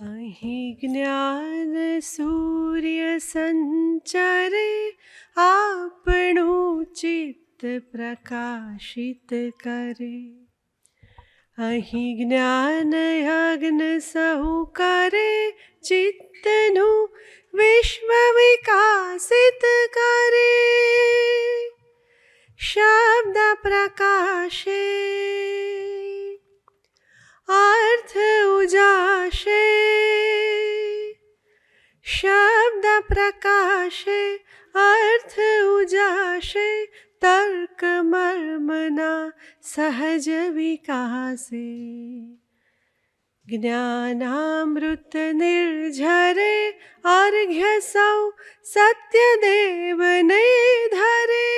અહીં જ્ઞાન સૂર્ય સંચરે આપણું ચિત્ત પ્રકાશિત કરે. અહીં જ્ઞાન યજ્ઞ સહુ કરે ચિત્તનું વિશ્વ વિકાસિત કરે. શબ્દ પ્રકાશે अर्थ उजाशे, शब्द प्रकाशे अर्थ उजाशे. तर्क मर्मना सहज विकासे. ज्ञानामृत निर्झरे अर्घ्य सौ सत्यदेव ने धरे.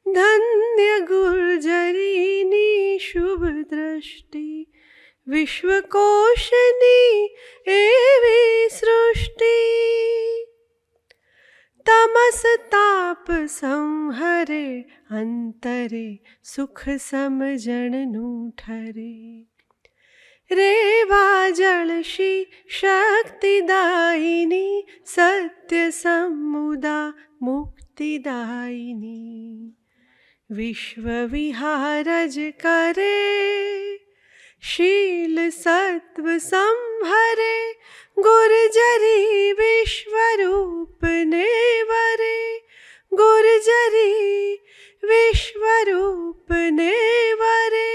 धन्य गुर्जरीनी शुभ दृष्टि विश्वकोशनी एवी सृष्टि. तमस ताप संहरे अंतरे सुख समजणનું ઠરે. રેવા જળશી શક્તિદાયિની સત્ય સમુદા મુક્તિદાયિની. વિશ્વ વિહારજ કરે શીલ સત્વ સંભરે. ગુર્જરી વિશ્વરૂપને વરે. ગુર્જરી વિશ્વરૂપને વરે.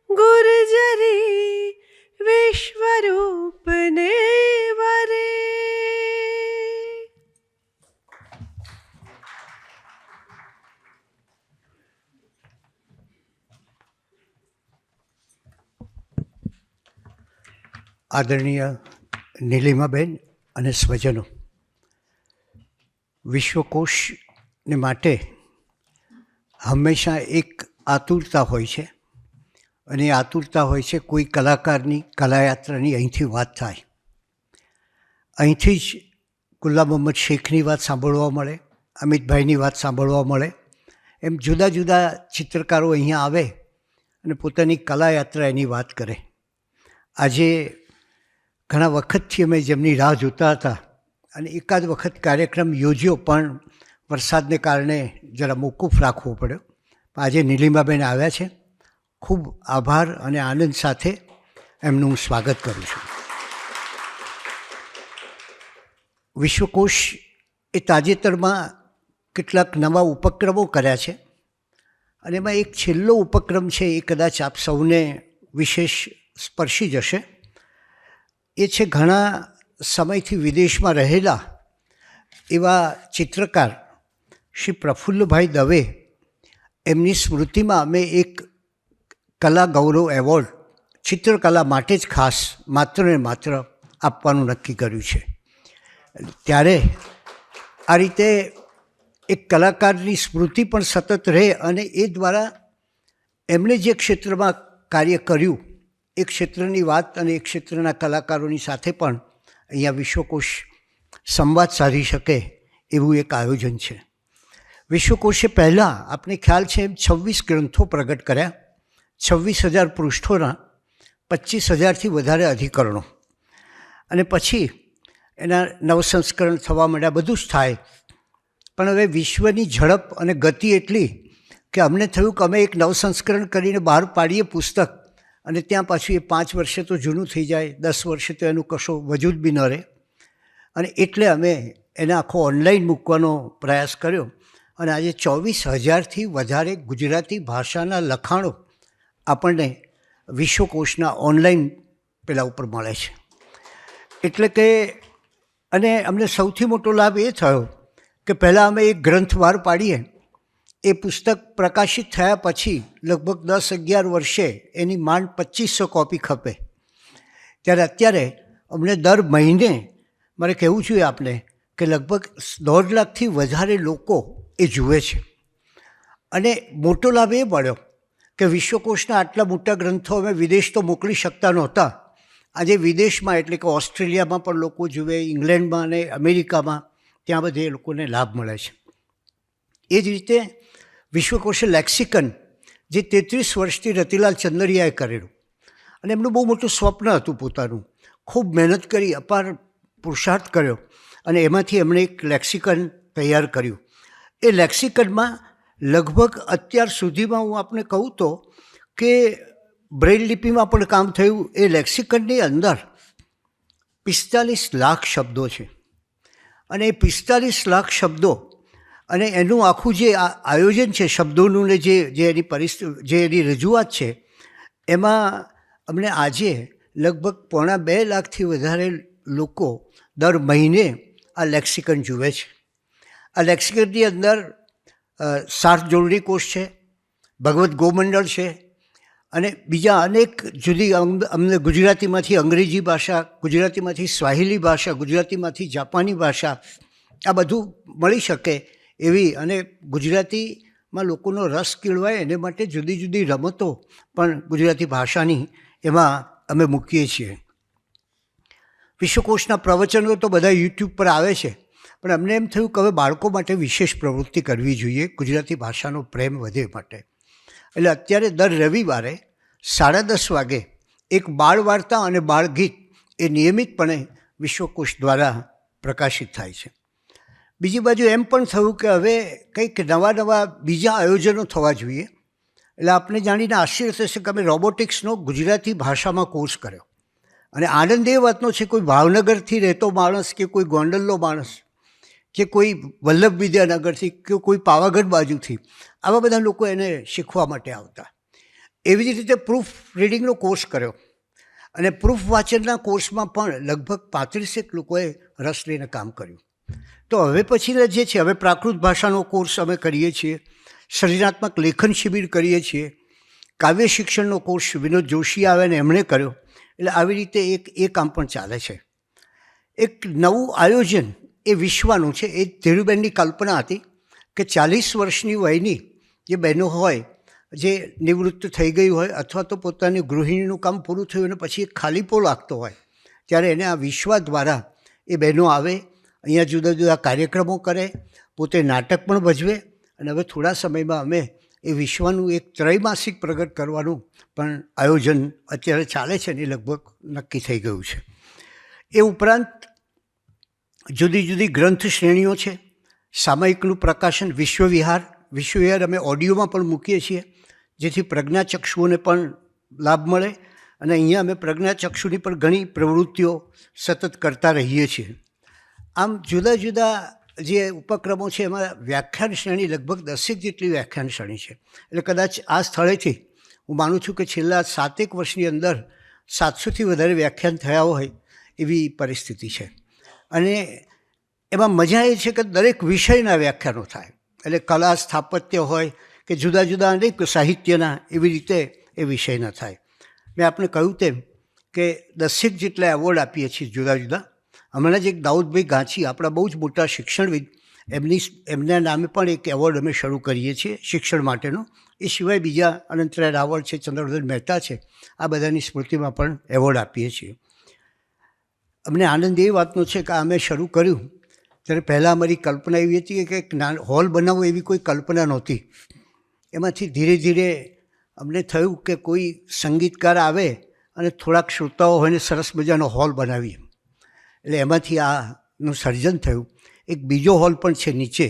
ગુર્જરી વિશ્વરૂપને વરે. આદરણીય નીલિમાબેન અને સ્વજનો, વિશ્વકોશને માટે હંમેશા એક આતુરતા હોય છે અને એ આતુરતા હોય છે કોઈ કલાકારની કલાયાત્રાની અહીંથી વાત થાય. અહીંથી જ ગુલામ મોહમ્મદ શેખની વાત સાંભળવા મળે, અમિતભાઈની વાત સાંભળવા મળે. એમ જુદા જુદા ચિત્રકારો અહીંયા આવે અને પોતાની કલાયાત્રા એની વાત કરે. આજે ઘણા વખતથી અમે જેમની રાહ જોતા હતા અને એકાદ વખત કાર્યક્રમ યોજ્યો પણ વરસાદને કારણે જરા મોકૂફ રાખવો પડ્યો. આજે નીલિમાબેન આવ્યા છે. ખૂબ આભાર અને આનંદ સાથે એમનું હું સ્વાગત કરું છું. વિશ્વકોશ એ તાજેતરમાં કેટલાક નવા ઉપક્રમો કર્યા છે અને એમાં એક છેલ્લો ઉપક્રમ છે એ કદાચ આપ સૌને વિશેષ સ્પર્શી જશે. એ છે ઘણા સમયથી વિદેશમાં રહેલા એવા ચિત્રકાર શ્રી પ્રફુલ્લભાઈ દવે, એમની સ્મૃતિમાં અમે એક કલા ગૌરવ એવોર્ડ ચિત્રકલા માટે જ ખાસ માત્ર ને માત્ર આપવાનું નક્કી કર્યું છે. ત્યારે આ રીતે એક કલાકારની સ્મૃતિ પણ સતત રહે અને એ દ્વારા એમણે જે ક્ષેત્રમાં કાર્ય કર્યું એ ક્ષેત્રની વાત અને એ ક્ષેત્રના કલાકારોની સાથે પણ અહીંયા વિશ્વકોશ સંવાદ સાધી શકે એવું એક આયોજન છે. વિશ્વકોશે પહેલાં આપને ખ્યાલ છે એમ 26 ગ્રંથો પ્રગટ કર્યા, 26,000 પૃષ્ઠોના 25,000થી વધારે અધિકરણો, અને પછી એના નવસંસ્કરણ થવા માંડ્યા. બધું જ થાય, પણ હવે વિશ્વની ઝડપ અને ગતિ એટલી કે અમને થયું કે અમે એક નવસંસ્કરણ કરીને બહાર પાડીએ પુસ્તક અને ત્યાં પાછું એ 5 વર્ષે તો જૂનું થઈ જાય, 10 વર્ષે તો એનું કશો વજૂદ બી ન રહે. અને એટલે અમે એને આખો ઓનલાઈન મૂકવાનો પ્રયાસ કર્યો અને આજે 24,000થી વધારે ગુજરાતી ભાષાના લખાણો આપણને વિશ્વકોશના ઓનલાઈન પેલા ઉપર મળે છે. એટલે કે અને અમને સૌથી મોટો લાભ એ થયો કે પહેલાં અમે એક ગ્રંથ બહાર પાડીએ, એ પુસ્તક પ્રકાશિત થયા પછી લગભગ 10-11 વર્ષે એની માંડ 2500 કોપી ખપે. ત્યારે અત્યારે અમને દર મહિને, મારે કહેવું જોઈએ આપને કે લગભગ 1.5 લાખથી વધારે લોકો એ જુએ છે. અને મોટો લાભ એ મળ્યો કે વિશ્વકોશના આટલા મોટા ગ્રંથો અમે વિદેશ તો મોકલી શકતા નહોતા. આજે વિદેશમાં એટલે કે ઓસ્ટ્રેલિયામાં પણ લોકો જુએ, ઇંગ્લેન્ડમાં અને અમેરિકામાં, ત્યાં બધે એ લોકોને લાભ મળે છે. એ જ રીતે વિશ્વકોશે લેક્સિકન જે 33 વર્ષથી રતિલાલ ચંદરિયાએ કરેલું, અને એમનું બહુ મોટું સ્વપ્ન હતું પોતાનું. ખૂબ મહેનત કરી, અપાર પુરુષાર્થ કર્યો અને એમાંથી એમણે એક લેક્સિકન તૈયાર કર્યું. એ લેક્સિકનમાં લગભગ અત્યાર સુધીમાં હું આપને કહું તો કે બ્રેઇલ લિપિમાં પણ કામ થયું. એ લેક્સિકનની અંદર 45 લાખ શબ્દો છે અને એ 45 લાખ શબ્દો અને એનું આખું જે આયોજન છે શબ્દોનું ને જે એની પરિસ્થિતિ જે એની રજૂઆત છે એમાં અમને આજે લગભગ 1.5 લાખથી વધારે લોકો દર મહિને આ લેક્સિકન જુએ છે. આ લેક્સિકનની અંદર 7 જોડણી કોષ છે, ભગવદ્ ગોમંડળ છે અને બીજા અનેક જુદી અમને ગુજરાતીમાંથી અંગ્રેજી ભાષા, ગુજરાતીમાંથી સ્વાહિલી ભાષા, ગુજરાતીમાંથી જાપાની ભાષા આ બધું મળી શકે એવી અને ગુજરાતીમાં લોકોનો રસ કેળવાય એને માટે જુદી જુદી રમતો પણ ગુજરાતી ભાષાની એમાં અમે મૂકીએ છીએ. વિશ્વકોશના પ્રવચનો તો બધા યુટ્યુબ પર આવે છે, પણ અમને એમ થયું કે હવે બાળકો માટે વિશેષ પ્રવૃત્તિ કરવી જોઈએ ગુજરાતી ભાષાનો પ્રેમ વધે માટે. એટલે અત્યારે દર રવિવારે 10:30 વાગે એક બાળ વાર્તા અને બાળગીત એ નિયમિતપણે વિશ્વકોશ દ્વારા પ્રકાશિત થાય છે. બીજી બાજુ એમ પણ થયું કે હવે કંઈક નવા બીજા આયોજનો થવા જોઈએ. એટલે આપને જાણીને આશ્ચર્ય થશે કે અમે રોબોટિક્સનો ગુજરાતી ભાષામાં કોર્સ કર્યો અને આનંદ એ વાતનો છે કોઈ ભાવનગરથી રહેતો માણસ કે કોઈ ગોંડલનો માણસ કે કોઈ વલ્લભ વિદ્યાનગરથી કે કોઈ પાવાગઢ બાજુથી આવા બધા લોકો એને શીખવા માટે આવતા. એવી જ રીતે પ્રૂફ રીડિંગનો કોર્સ કર્યો અને પ્રૂફ વાંચનના કોર્સમાં પણ લગભગ 35 લોકોએ રસ લઈને કામ કર્યું. તો હવે પછીના જે છે હવે પ્રાકૃત ભાષાનો કોર્સ અમે કરીએ છીએ, સર્જનાત્મક લેખન શિબિર કરીએ છીએ, કાવ્ય શિક્ષણનો કોર્સ વિનોદ જોશી આવે ને એમણે કર્યો. એટલે આવી રીતે એ કામ પણ ચાલે છે. એક નવું આયોજન એ વિશ્વનું છે. એ ધીરુબેનની કલ્પના હતી કે 40 વર્ષની વયની જે બહેનો હોય જે નિવૃત્ત થઈ ગઈ હોય અથવા તો પોતાની ગૃહિણીનું કામ પૂરું થયું અને પછી એક ખાલીપો લાગતો હોય ત્યારે એને આ વિશ્વ દ્વારા એ બહેનો આવે, અહીંયા જુદા જુદા કાર્યક્રમો કરે, પોતે નાટક પણ ભજવે અને હવે થોડા સમયમાં અમે એ વિશ્વનું એક ત્રૈમાસિક પ્રગટ કરવાનું પણ આયોજન અત્યારે ચાલે છે ને એ લગભગ નક્કી થઈ ગયું છે. એ ઉપરાંત જુદી જુદી ગ્રંથ શ્રેણીઓ છે, સામયિકનું પ્રકાશન, વિશ્વવિહાર અમે ઓડિયોમાં પણ મૂકીએ છીએ જેથી પ્રજ્ઞાચક્ષુઓને પણ લાભ મળે અને અહીંયા અમે પ્રજ્ઞાચક્ષુની પણ ઘણી પ્રવૃત્તિઓ સતત કરતા રહીએ છીએ. આમ જુદા જુદા જે ઉપક્રમો છે એમાં વ્યાખ્યાન શ્રેણી લગભગ 10 જેટલી વ્યાખ્યાન શ્રેણી છે. એટલે કદાચ આ સ્થળેથી હું માનું છું કે છેલ્લા 7 વર્ષની અંદર 700થી વધારે વ્યાખ્યાન થયા હોય એવી પરિસ્થિતિ છે. અને એમાં મજા એ છે કે દરેક વિષયના વ્યાખ્યાનો થાય. એટલે કલા, સ્થાપત્ય હોય કે જુદા જુદા અનેક સાહિત્યના એવી રીતે એ વિષયના થાય. મેં આપણે કહ્યું તેમ કે 10 જેટલા એવોર્ડ આપીએ છીએ જુદા જુદા. હમણાં જ એક દાઉદભાઈ ગાંચી આપણા બહુ જ મોટા શિક્ષણવિદ એમના નામે પણ એક એવોર્ડ અમે શરૂ કરીએ છીએ શિક્ષણ માટેનો. એ સિવાય બીજા અનંતરાય રાવળ છે, ચંદ્રવર્ધન મહેતા છે, આ બધાની સ્મૃતિમાં પણ એવોર્ડ આપીએ છીએ. અમને આનંદ એ વાતનો છે કે આ અમે શરૂ કર્યું ત્યારે પહેલાં અમારી કલ્પના એવી હતી કે એક હોલ બનાવવો એવી કોઈ કલ્પના નહોતી. એમાંથી ધીરે ધીરે અમને થયું કે કોઈ સંગીતકાર આવે અને થોડાક શ્રોતાઓ હોય ને સરસ મજાનો હોલ બનાવીએ. એટલે એમાંથી આનું સર્જન થયું. એક બીજો હોલ પણ છે નીચે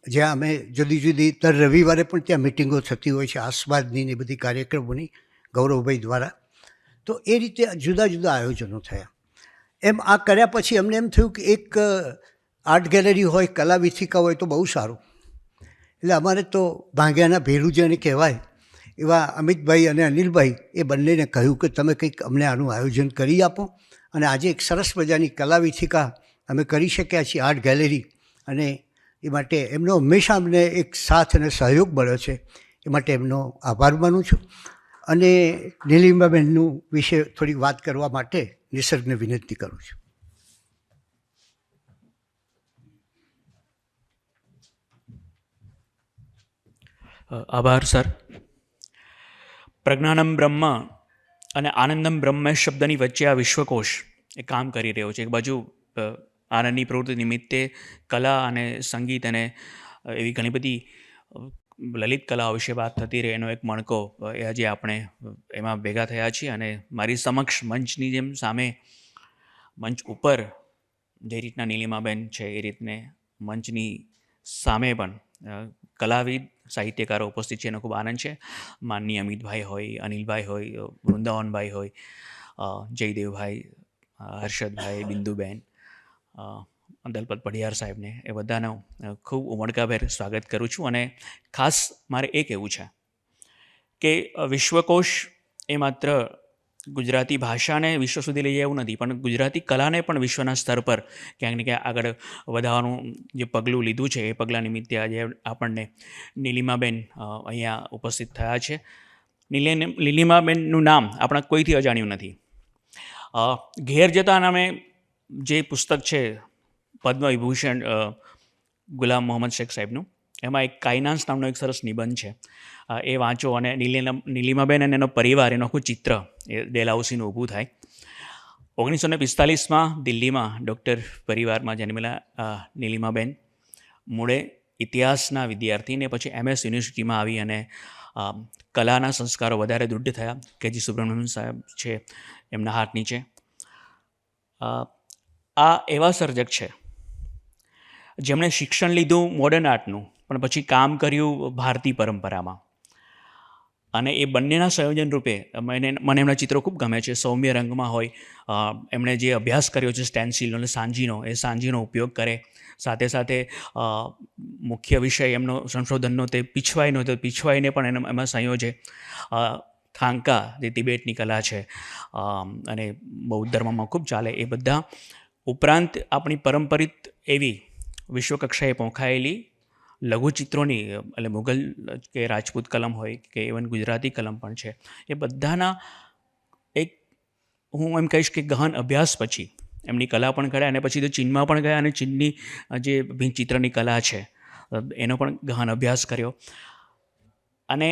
જ્યાં અમે જુદી જુદી દર રવિવારે પણ ત્યાં મિટિંગો થતી હોય છે, આસ્વાદની ને બધી કાર્યક્રમોની ગૌરવભાઈ દ્વારા. તો એ રીતે જુદા જુદા આયોજનો થયા. એમ આ કર્યા પછી અમને એમ થયું કે એક આર્ટ ગેલેરી હોય, કલા વિથિકા હોય તો બહુ સારું. એટલે અમારે તો ભાંગ્યાના ભેરું જેને કહેવાય એવા અમિતભાઈ અને અનિલભાઈ એ બંનેને કહ્યું કે તમે કંઈક અમને આનું આયોજન કરી આપો. અને આજે એક સરસ મજાની કલા વિથિકા અમે કરી શક્યા છીએ, આર્ટ ગેલેરી. અને એ માટે એમનો હંમેશા અમને એક સાથ અને સહયોગ મળ્યો છે. એ માટે એમનો આભાર માનું છું. અને નીલિમાબેનનું વિશે થોડીક વાત કરવા માટે નિસર્ગને વિનંતી કરું છું. આભાર સર. પ્રજ્ઞાનમ બ્રહ્મ અને આનંદમ બ્રહ્મ શબ્દની વચ્ચે આ વિશ્વકોશ એ કામ કરી રહ્યો છે. એક બાજુ આનંદની પ્રવૃત્તિ નિમિત્તે કલા અને સંગીત અને એવી ઘણી બધી લલિત કલાઓ વિશે વાત થતી રહે એનો એક મણકો એ આજે આપણે એમાં ભેગા થયા છીએ. અને મારી સમક્ષ મંચની જેમ સામે મંચ ઉપર જે રીતના નીલિમાબેન છે એ રીતને મંચની સામે પણ કલાવિદ સાહિત્યકારો ઉપસ્થિત છે એનો ખૂબ આનંદ છે. માનનીય અમિતભાઈ હોય, અનિલભાઈ હોય, વૃંદાવનભાઈ હોય, જયદેવભાઈ, હર્ષદભાઈ, બિંદુબેન, દલપત પઢિયાર સાહેબને એ બધાનો ખૂબ ઉમળકાભેર સ્વાગત કરું છું. અને ખાસ મારે એ કહેવું છે કે વિશ્વકોશ એ માત્ર ગુજરાતી ભાષાને વિશ્વ સુધી લઈ જાય એવું નથી, પણ ગુજરાતી કલાને પણ વિશ્વના સ્તર પર ક્યાંક ને ક્યાંક આગળ વધારવાનું જે પગલું લીધું છે એ પગલાં નિમિત્તે આજે આપણને નીલિમાબેન અહીંયા ઉપસ્થિત થયા છે. નીલિમાબેનનું નામ આપણા કોઈથી અજાણ્યું નથી. ઘેર જતા નામે જે પુસ્તક છે પદ્મવિભૂષણ ગુલામ મોહમ્મદ શેખ સાહેબનું, એમાં એક કાયનાન્સ નામનો એક સરસ નિબંધ છે, એ વાંચો અને નીલિમાબેન અને એનો પરિવાર એનું આખું ચિત્ર એ ડેલહાઉસીનું ઊભું થાય. 1945માં દિલ્હીમાં ડૉક્ટર પરિવારમાં જન્મેલા નીલિમાબેન મૂળે ઇતિહાસના વિદ્યાર્થીને પછી MS યુનિવર્સિટીમાં આવી અને કલાના સંસ્કારો વધારે દૃઢ થયા. KG સુબ્રમણ્યમ સાહેબ છે એમના હાથ નીચે. આ એવા સર્જક છે જેમણે શિક્ષણ લીધું મોડર્ન આર્ટનું, પણ પછી કામ કર્યું ભારતીય પરંપરામાં. અને એ બંનેના સંયોજન રૂપે મને એમના ચિત્રો ખૂબ ગમે છે. સૌમ્ય રંગમાં હોય, એમણે જે અભ્યાસ કર્યો છે સ્ટેન્સિલનો અને સાંજીનો, એ સાંજીનો ઉપયોગ કરે. સાથે સાથે મુખ્ય વિષય એમનો સંશોધનનો તે પીછવાઈનો, તો પીછવાઈને પણ એમાં સંયોજે. થાંકા જે તિબેટની કલા છે અને બૌદ્ધ ધર્મમાં ખૂબ ચાલે, એ બધા ઉપરાંત આપણી પરંપરિત એવી વિશ્વકક્ષાએ પહોંચાયેલી લઘુચિત્રોની, એટલે મુઘલ કે રાજપૂત કલમ હોય કે ઇવન ગુજરાતી કલમ પણ છે, એ બધાના એક હું એમ કહીશ કે ગહન અભ્યાસ પછી એમની કલા પણ કર્યા. અને પછી તો ચીનમાં પણ ગયા અને ચીનની જે ચિત્રની કલા છે એનો પણ ગહન અભ્યાસ કર્યો. અને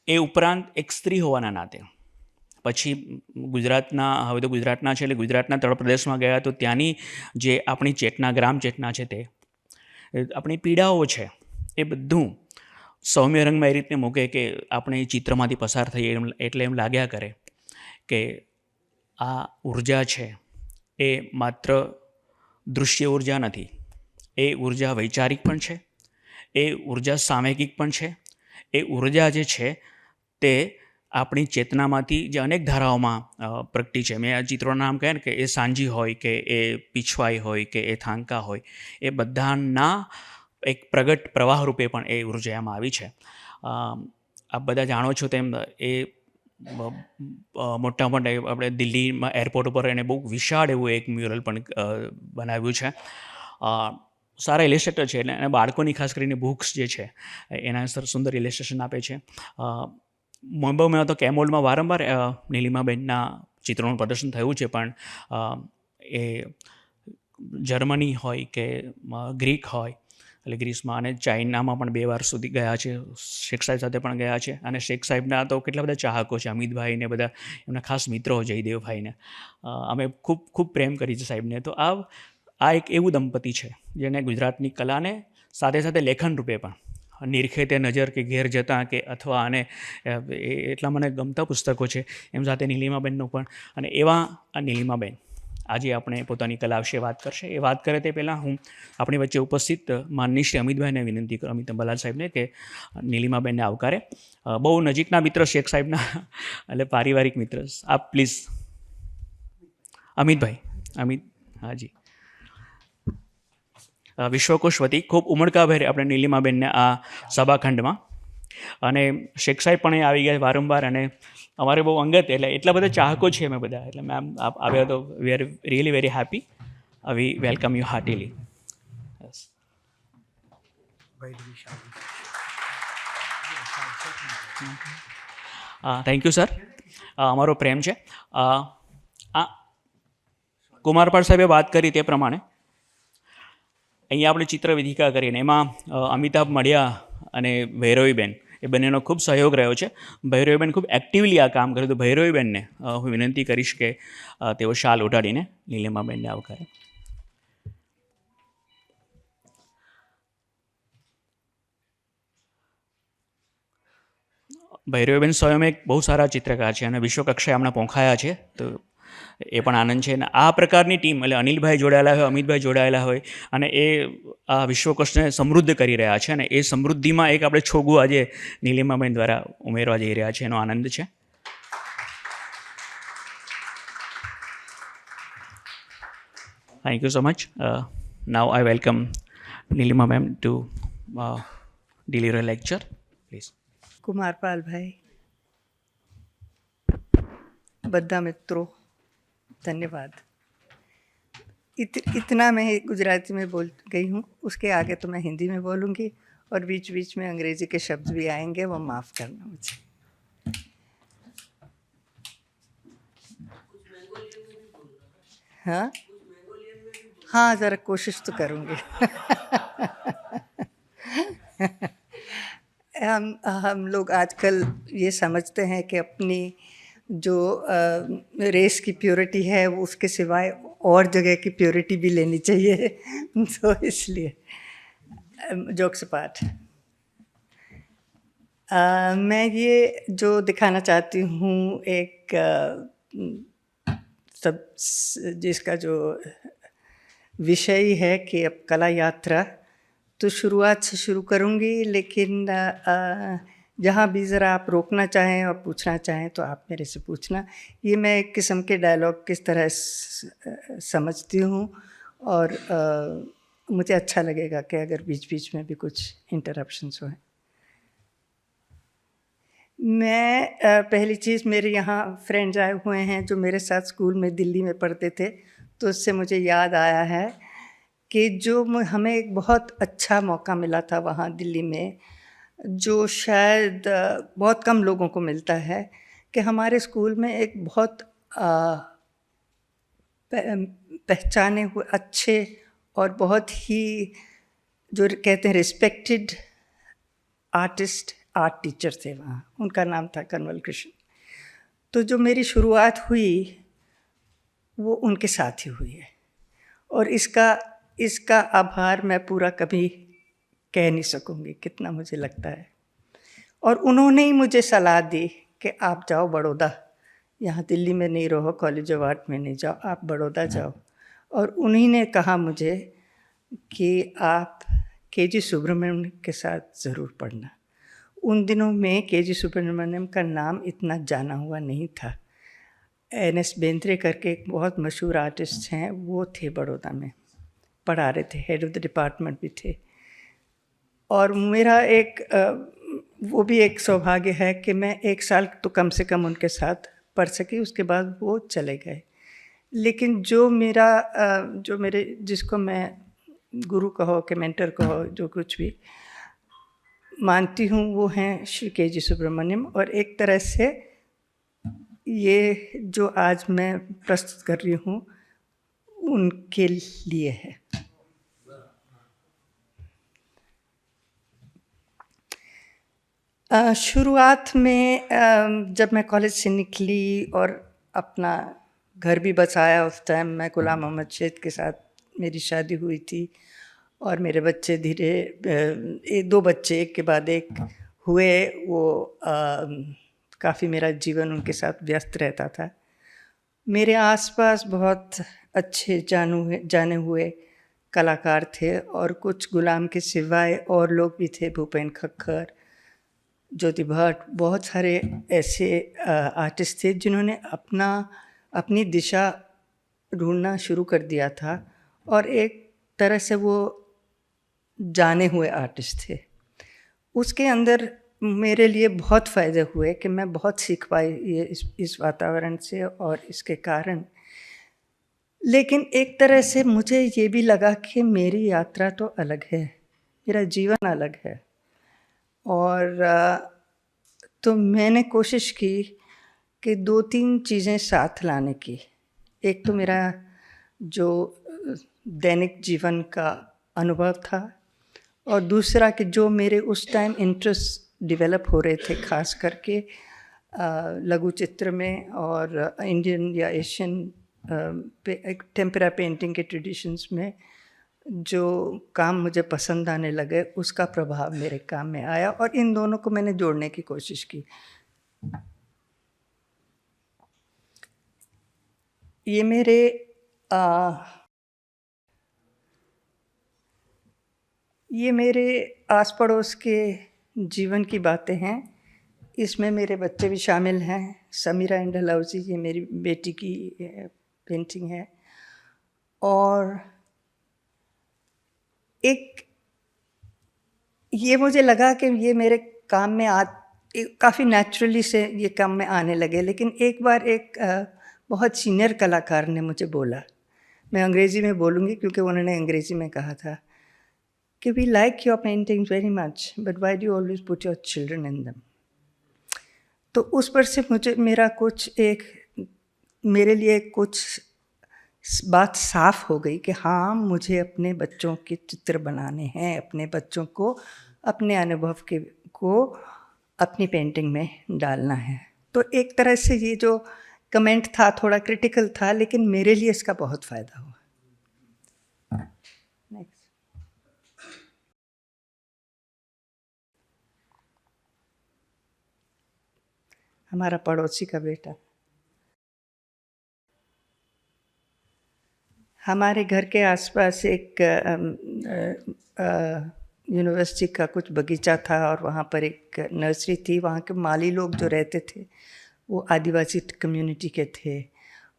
એ ઉપરાંત એક સ્ત્રી હોવાના નાતે પછી હવે તો ગુજરાતના છે એટલે ગુજરાતના તળપ્રદેશમાં ગયા, તો ત્યાંની જે આપણી ચેતના, ગ્રામ ચેતના છે, તે આપણી પીડાઓ છે, એ બધું સૌમ્ય રંગમાં એ રીતે મૂકે કે આપણે એ ચિત્રમાંથી પસાર થઈએ એટલે એમ લાગ્યા કરે કે આ ઉર્જા છે એ માત્ર દૃશ્ય ઉર્જા નથી, એ ઉર્જા વૈચારિક પણ છે, એ ઉર્જા સામયિક પણ છે. એ ઉર્જા જે છે તે આપણી ચેતનામાંથી જે અનેક ધારાઓમાં પ્રગટી છે. મેં આ ચિત્રોના નામ કહ્યા ને કે એ સાંજી હોય કે એ પીછવાઈ હોય કે એ થાંકા હોય, એ બધાના એક પ્રગટ પ્રવાહ રૂપે પણ એ ઉર્જા એમાં આવી છે. આપ બધા જાણો છો તેમ એ મોટા આપણે દિલ્હીમાં એરપોર્ટ ઉપર એને બહુ વિશાળ એવું એક મ્યુરલ પણ બનાવ્યું છે. સારા ઇલેસ્ટ્રેટર છે અને બાળકોની ખાસ કરીને બુક્સ જે છે એના સુંદર ઇલેસ્ટ્રેશન આપે છે. મુંબઈમાં તો કેમોલમાં વારંવાર નીલિમાબેનના ચિત્રોનું પ્રદર્શન થયું છે, પણ એ જર્મની હોય કે ગ્રીક હોય એટલે ગ્રીસમાં અને ચાઇનામાં પણ 2 વાર સુધી ગયા છે. શેખ સાહેબ સાથે પણ ગયા છે. અને શેખ સાહેબના તો કેટલા બધા ચાહકો છે, અમિતભાઈ ને બધા એમના ખાસ મિત્રો, જયદેવભાઈને અમે ખૂબ ખૂબ પ્રેમ કરી છે સાહેબને. તો આ એક એવું દંપતી છે જેને ગુજરાતની કલાને સાથે સાથે લેખન રૂપે પણ નિરખેતે નજર કે ઘેર જતાં કે અથવા અને એટલા મને ગમતા પુસ્તકો છે એમ સાથે નીલિમાબેનનું પણ. અને એવા આ નીલિમાબેન આજે આપણે પોતાની કલા વિશે વાત કરશે. એ વાત કરે તે પહેલાં હું આપણી વચ્ચે ઉપસ્થિત માનનીય શ્રી અમિતભાઈને વિનંતી કરું, અમિત અંબાલાલ સાહેબને, કે નીલિમાબેનને આવકારે. બહુ નજીકના મિત્ર શેખ સાહેબના, એટલે પારિવારિક મિત્ર. આપ પ્લીઝ અમિતભાઈ. હાજી. વિશ્વકોશ વતી ખૂબ ઉમળકાભેર આપણે નીલિમાબેનને આ સભાખંડમાં, અને શેખ સાહેબ પણ આવી ગયા વારંવાર, અને અમારે બહુ અંગત એટલે એટલા બધા ચાહકો છે અમે બધા, એટલે મેમ આપ આવ્યા તો we are really very happy. We welcome you heartily. Thank you sir. અમારો પ્રેમ છે. કુમારપાળ સાહેબે વાત કરી તે પ્રમાણે અહીંયા આપણે ચિત્ર વિધિકા કરીને એમાં અમિતાભ મડિયા અને ભૈરવીબેન એ બંનેનો ખૂબ સહયોગ રહ્યો છે. ભૈરવીબેન ખૂબ એક્ટિવલી આ કામ કર્યું. તો ભૈરવીબેનને હું વિનંતી કરીશ કે તેઓ શાલ ઉઠાડીને નીલિમાબેનને આવકારે. ભૈરવીબેન સ્વયં એક બહુ સારા ચિત્રકાર છે અને વિશ્વ કક્ષાએ હમણાં પહોંચાયા છે, તો એ પણ આનંદ છે. અને આ પ્રકારની ટીમ એટલે અનિલભાઈ જોડાયેલા હોય, અમિતભાઈ જોડાયેલા હોય અને એ આ વિશ્વકોશને સમૃદ્ધ કરી રહ્યા છે, અને એ સમૃદ્ધિમાં એક આપણે છોગું આજે નીલિમાબેન દ્વારા ઉમેરવા જઈ રહ્યા છે, એનો આનંદ છે. Thank you so much. Now I welcome Nilima ma'am to deliver a lecture, please. Kumarpal भाई, બધા મિત્રો, धन्यवाद. इतना मैं गुजराती में बोल गई हूँ, उसके आगे तो मैं हिंदी में बोलूँगी और बीच बीच में अंग्रेजी के शब्द भी आएंगे, वो माफ़ करना मुझे. हाँ हाँ, ज़रा कोशिश तो करूँगी. हम लोग आजकल ये समझते हैं कि अपनी जो रेस की प्योरिटी है वो उसके सिवाय और जगह की प्योरिटी भी लेनी चाहिए. तो इसलिए जोक्स अपार्ट, मैं ये जो दिखाना चाहती हूँ एक सब जिसका जो विषय है कि अब कला यात्रा, तो शुरुआत से शुरू करूँगी, लेकिन जहाँ भी ज़रा आप रोकना चाहें और पूछना चाहें तो आप मेरे से पूछना. ये मैं एक किस्म के डायलॉग किस तरह समझती हूँ और मुझे अच्छा लगेगा कि अगर बीच बीच में भी कुछ इंटरप्शंस हों. मैं पहली चीज़, मेरे यहाँ फ्रेंड्स आए हुए हैं जो मेरे साथ स्कूल में दिल्ली में पढ़ते थे, तो उससे मुझे याद आया है कि जो हमें एक बहुत अच्छा मौका मिला था वहाँ दिल्ली में, जो शायद बहुत कम लोगों को मिलता है, कि हमारे स्कूल में एक बहुत पहचाने हुए अच्छे और बहुत ही जो कहते हैं रिस्पेक्टेड आर्टिस्ट, आर्ट टीचर थे वहाँ. उनका नाम था कन्वल कृष्ण. तो जो मेरी शुरुआत हुई वो उनके साथ ही हुई है, और इसका आभार मैं पूरा कभी कह नहीं सकूँगी कितना मुझे लगता है. और उन्होंने ही मुझे सलाह दी कि आप जाओ बड़ौदा, यहाँ दिल्ली में नहीं रहो, कॉलेज ऑफ आर्ट में नहीं जाओ, आप बड़ौदा जाओ. और उन्हीं ने कहा मुझे कि आप के.जी. सुब्रमण्यम के साथ ज़रूर पढ़ना. उन दिनों में के.जी. सुब्रमण्यम का नाम इतना जाना हुआ नहीं था. एन.एस. बेंद्रे करके एक बहुत मशहूर आर्टिस्ट हैं, वो थे बड़ौदा में, पढ़ा रहे थे, हेड ऑफ द डिपार्टमेंट भी थे. और मेरा एक वो भी एक सौभाग्य है कि मैं एक साल तो कम से कम उनके साथ पढ़ सकी. उसके बाद वो चले गए. लेकिन जो मेरे जिसको मैं गुरु कहो कि मेंटर कहो, जो कुछ भी मानती हूँ, वो हैं श्री के.जी. सुब्रमण्यम. और एक तरह से ये जो आज मैं प्रस्तुत कर रही हूँ उनके लिए है. शुरुआत में जब मैं कॉलेज से निकली और अपना घर भी बसाया, उस टाइम मैं गुलाम मोहम्मद शेख के साथ मेरी शादी हुई थी, और मेरे बच्चे धीरे 2 बच्चे एक के बाद एक हुए. वो काफ़ी मेरा जीवन उनके साथ व्यस्त रहता था. मेरे आसपास बहुत अच्छे जाने हुए कलाकार थे, और कुछ गुलाम के सिवाय और लोग भी थे, भूपेन खक्खर, ज्योति भट्ट, बहुत सारे ऐसे आर्टिस्ट थे जिन्होंने अपनी दिशा ढूंढना शुरू कर दिया था, और एक तरह से वो जाने हुए आर्टिस्ट थे. उसके अंदर मेरे लिए बहुत फ़ायदे हुए कि मैं बहुत सीख पाई ये इस वातावरण से और इसके कारण. लेकिन एक तरह से मुझे ये भी लगा कि मेरी यात्रा तो अलग है, मेरा जीवन अलग है. और तो मैंने कोशिश की कि 2-3 चीज़ें साथ लाने की. एक तो मेरा जो दैनिक जीवन का अनुभव था, और दूसरा कि जो मेरे उस टाइम इंटरेस्ट डेवलप हो रहे थे, खास करके लघु चित्र में और इंडियन या एशियन टेम्परा पेंटिंग के ट्रेडिशंस में, जो काम मुझे पसंद आने लगे उसका प्रभाव मेरे काम में आया, और इन दोनों को मैंने जोड़ने की कोशिश की। ये मेरे आस पड़ोस के जीवन की बातें हैं। इसमें मेरे बच्चे भी शामिल हैं। समीरा एंड डलहौजी, ये मेरी बेटी की पेंटिंग है। और ये मुझे लगा कि ये मेरे काम में काफ़ी नेचुरली से ये काम में आने लगे। लेकिन एक बार एक बहुत सीनियर कलाकार ने मुझे बोला, मैं अंग्रेज़ी में बोलूँगी क्योंकि उन्होंने अंग्रेज़ी में कहा था कि we like your paintings very much, but why do always put your children in them. तो उस पर से मेरे लिए कुछ बात साफ हो गई कि हाँ, मुझे अपने बच्चों के चित्र बनाने हैं, अपने बच्चों को अपने अनुभव को अपनी पेंटिंग में डालना है। तो एक तरह से ये जो कमेंट था थोड़ा क्रिटिकल था, लेकिन मेरे लिए इसका बहुत फ़ायदा हुआ। नेक्स्ट। हमारा पड़ोसी का बेटा। हमारे घर के आसपास एक यूनिवर्सिटी का कुछ बगीचा था, और वहाँ पर एक नर्सरी थी। वहाँ के माली लोग जो रहते थे वो आदिवासी कम्युनिटी के थे,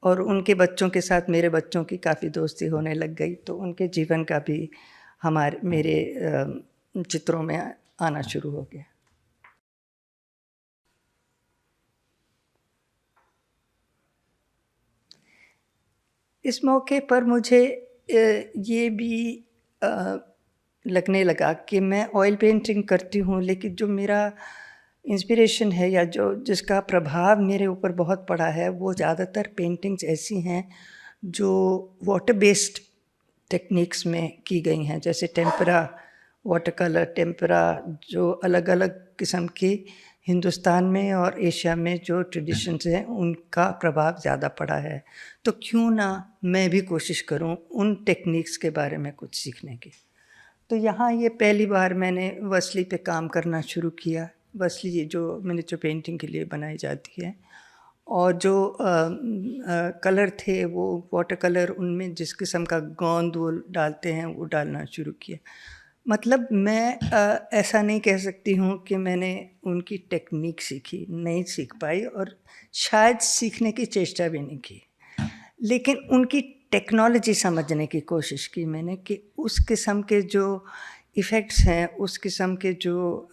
और उनके बच्चों के साथ मेरे बच्चों की काफ़ी दोस्ती होने लग गई। तो उनके जीवन का भी मेरे चित्रों में आना शुरू हो गया। इस मौके पर मुझे ये भी लगने लगा कि मैं ऑयल पेंटिंग करती हूँ, लेकिन जो मेरा इंस्पिरेशन है या जिसका प्रभाव मेरे ऊपर बहुत पड़ा है, वो ज़्यादातर पेंटिंग्स ऐसी हैं जो वाटर बेस्ड टेक्निक्स में की गई हैं, जैसे टेम्परा, वाटर कलर, टेम्परा, जो अलग अलग किस्म की हिंदुस्तान में और एशिया में जो ट्रेडिशंस हैं उनका प्रभाव ज़्यादा पड़ा है। तो क्यों ना मैं भी कोशिश करूं उन टेक्निक्स के बारे में कुछ सीखने की। तो यहाँ ये पहली बार मैंने वसली पे काम करना शुरू किया। वसली ये जो मिनिएचर पेंटिंग के लिए बनाई जाती है, और जो कलर थे वो वाटर कलर, उनमें जिस किस्म का गोंद वो डालते हैं वो डालना शुरू किया। मतलब मैं ऐसा नहीं कह सकती हूँ कि मैंने उनकी टेक्निक सीखी, नहीं सीख पाई, और शायद सीखने की चेष्टा भी नहीं की, लेकिन उनकी टेक्नोलॉजी समझने की कोशिश की मैंने कि उस किस्म के जो इफ़ेक्ट्स हैं, उस किस्म के जो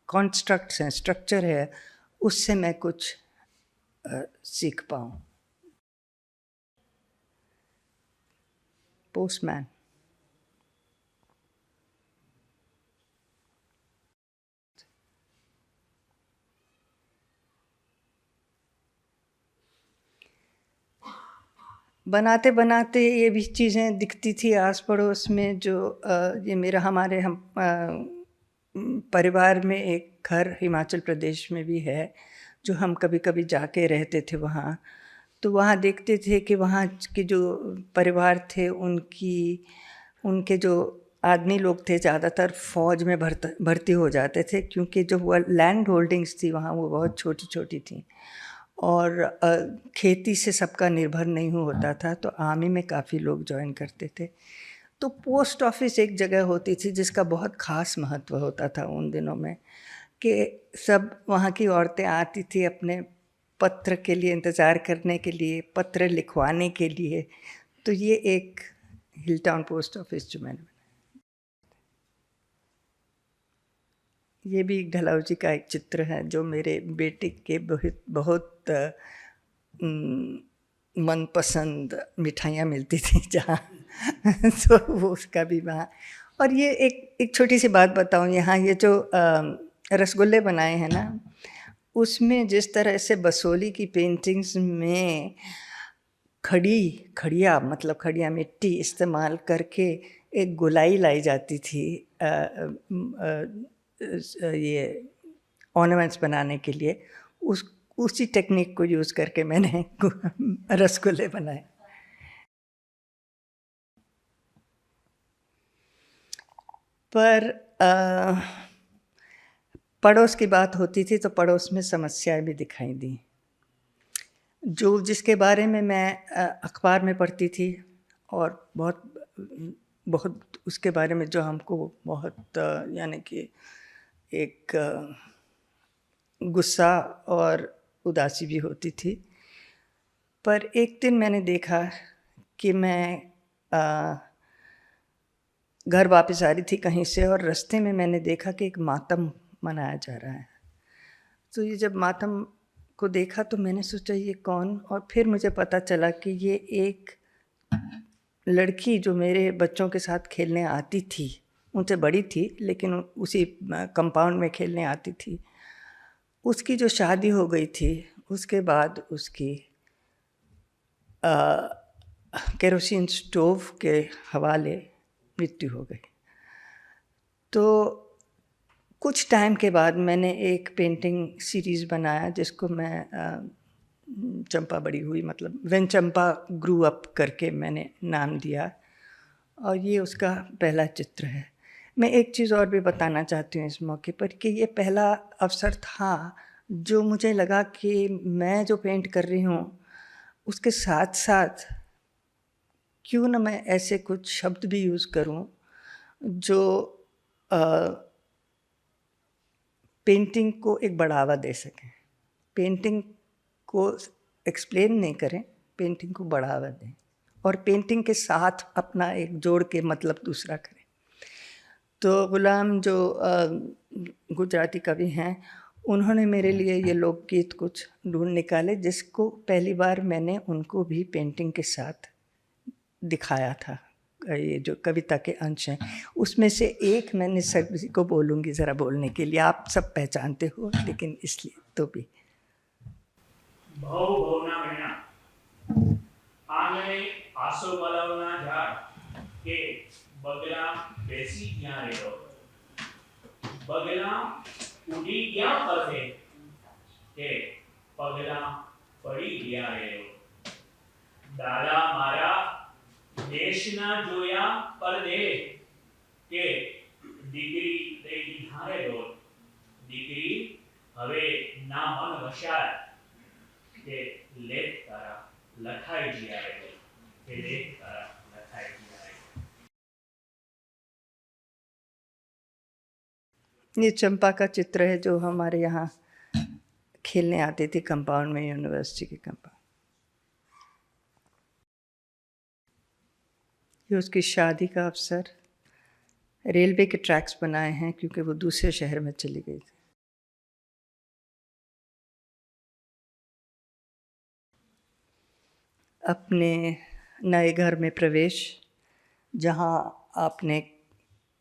कॉन्स्ट्रक्ट्स हैं, स्ट्रक्चर है, उससे मैं कुछ सीख पाऊँ। पोस्टमैन। बनाते बनाते ये भी चीज़ें दिखती थी आस पड़ोस में, जो ये हमारे परिवार में एक घर हिमाचल प्रदेश में भी है, जो हम कभी कभी जाके रहते थे वहाँ। तो वहाँ देखते थे कि वहाँ के जो परिवार थे उनके जो आदमी लोग थे ज़्यादातर फ़ौज में भर्ती हो जाते थे, क्योंकि जो वो लैंड होल्डिंग्स थी वहाँ वो बहुत छोटी छोटी थी, और खेती से सबका निर्भर नहीं होता था, तो आर्मी में काफ़ी लोग ज्वाइन करते थे। तो पोस्ट ऑफिस एक जगह होती थी जिसका बहुत ख़ास महत्व होता था उन दिनों में, कि सब वहाँ की औरतें आती थी अपने पत्र के लिए इंतज़ार करने के लिए, पत्र लिखवाने के लिए। तो ये एक हिल टाउन पोस्ट ऑफिस जो मैंने बनाया। ये भी डलहौजी का एक चित्र है जो मेरे बेटे के बहुत मनपसंद मिठाइयाँ मिलती थी जहाँ तो वो उसका भी वहाँ। और ये एक छोटी सी बात बताऊँ, यहाँ ये जो रसगुल्ले बनाए हैं ना, उसमें जिस तरह से बसोली की पेंटिंग्स में खड़िया मिट्टी इस्तेमाल करके एक गोलाई लाई जाती थी ये ऑर्नामेंट्स बनाने के लिए, उसी टेक्निक को यूज़ करके मैंने रसगुल्ले बनाए। पर पड़ोस की बात होती थी तो पड़ोस में समस्याएं भी दिखाई दी, जो जिसके बारे में मैं अखबार में पढ़ती थी और बहुत उसके बारे में जो हमको बहुत यानी कि एक गुस्सा और उदासी भी होती थी। पर एक दिन मैंने देखा कि मैं घर वापस आ रही थी कहीं से और रास्ते में मैंने देखा कि एक मातम मनाया जा रहा है। तो ये जब मातम को देखा तो मैंने सोचा ये कौन, और फिर मुझे पता चला कि ये एक लड़की जो मेरे बच्चों के साथ खेलने आती थी, उनसे बड़ी थी लेकिन उसी कंपाउंड में खेलने आती थी, उसकी जो शादी हो गई थी उसके बाद उसकी केरोसिन स्टोव के हवाले मृत्यु हो गई। तो कुछ टाइम के बाद मैंने एक पेंटिंग सीरीज़ बनाया जिसको मैं चंपा बड़ी हुई, मतलब व्हेन चंपा ग्रू अप करके मैंने नाम दिया, और ये उसका पहला चित्र है। मैं एक चीज़ और भी बताना चाहती हूँ इस मौके पर कि ये पहला अवसर था जो मुझे लगा कि मैं जो पेंट कर रही हूँ उसके साथ साथ क्यों ना मैं ऐसे कुछ शब्द भी यूज़ करूं जो पेंटिंग को एक बढ़ावा दे सकें, पेंटिंग को एक्सप्लेन नहीं करें, पेंटिंग को बढ़ावा दें और पेंटिंग के साथ अपना एक जोड़ के मतलब दूसरा करें। तो गुलाम जो गुजराती कवि हैं, उन्होंने मेरे लिए ये लोकगीत कुछ ढूंढ निकाले जिसको पहली बार मैंने उनको भी पेंटिंग के साथ दिखाया था। ये जो कविता के अंश हैं उसमें से एक मैंने सभी को बोलूँगी ज़रा बोलने के लिए, आप सब पहचानते हो लेकिन इसलिए तो भी। भाव भावना महीना आंगणे आसो मलवना झाड़ के बगला बेसी ત્યાં રહ્યો બગલા ઉડી ક્યાં ફરે કે પગલા પડી ગયા રહ્યો દાદા મારા દેશના જોયા પરદેશ કે દીકરી લઈ દીધા રે ડોલ દીકરી હવે ના મન વસાય કે લેખ તારા લખાઈ ગયા રે ડોલ કે લેખ તારા લખાઈ ગયા રે। ये चंपा का चित्र है जो हमारे यहाँ खेलने आती थी कंपाउंड में, यूनिवर्सिटी के कंपाउंड। ये उसकी शादी का अवसर, रेलवे के ट्रैक्स बनाए हैं क्योंकि वो दूसरे शहर में चली गई थी। अपने नए घर में प्रवेश जहाँ आपने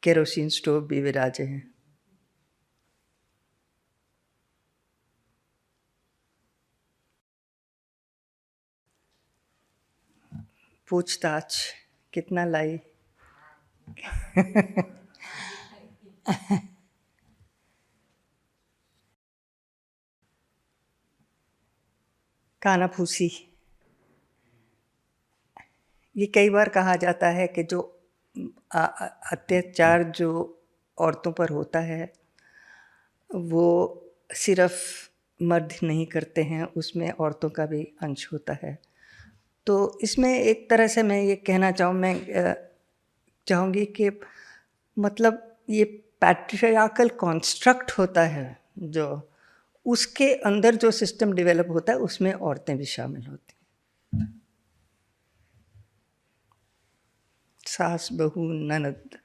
केरोसिन स्टोव भी विराजे हैं। पूछताछ कितना लाई कानाफूसी। ये कई बार कहा जाता है कि जो अत्याचार जो औरतों पर होता है वो सिर्फ मर्द नहीं करते हैं, उसमें औरतों का भी अंश होता है। तो इसमें एक तरह से मैं ये कहना चाहूँगी कि मतलब ये पैट्रियार्कल कॉन्स्ट्रक्ट होता है जो उसके अंदर जो सिस्टम डेवलप होता है उसमें औरतें भी शामिल होती हैं। सास बहू ननद।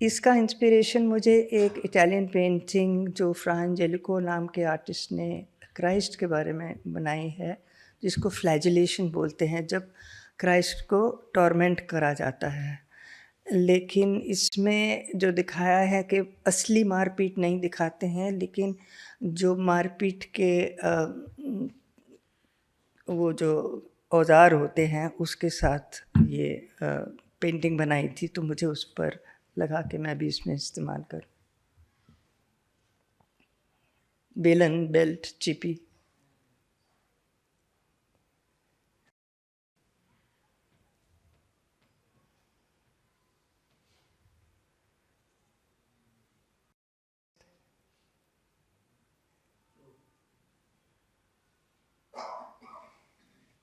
इसका इंस्पिरेशन मुझे एक इटालियन पेंटिंग जो फ्रा एंजेलिको नाम के आर्टिस्ट ने क्राइस्ट के बारे में बनाई है, जिसको फ्लैजिलेशन बोलते हैं, जब क्राइस्ट को टॉर्मेंट करा जाता है। लेकिन इसमें जो दिखाया है कि असली मारपीट नहीं दिखाते हैं, लेकिन जो मारपीट के वो जो औजार होते हैं उसके साथ ये पेंटिंग बनाई थी। तो मुझे उस पर लगा कि मैं भी इसमें इस्तेमाल करूं। बेलन, बेल्ट, चिपी।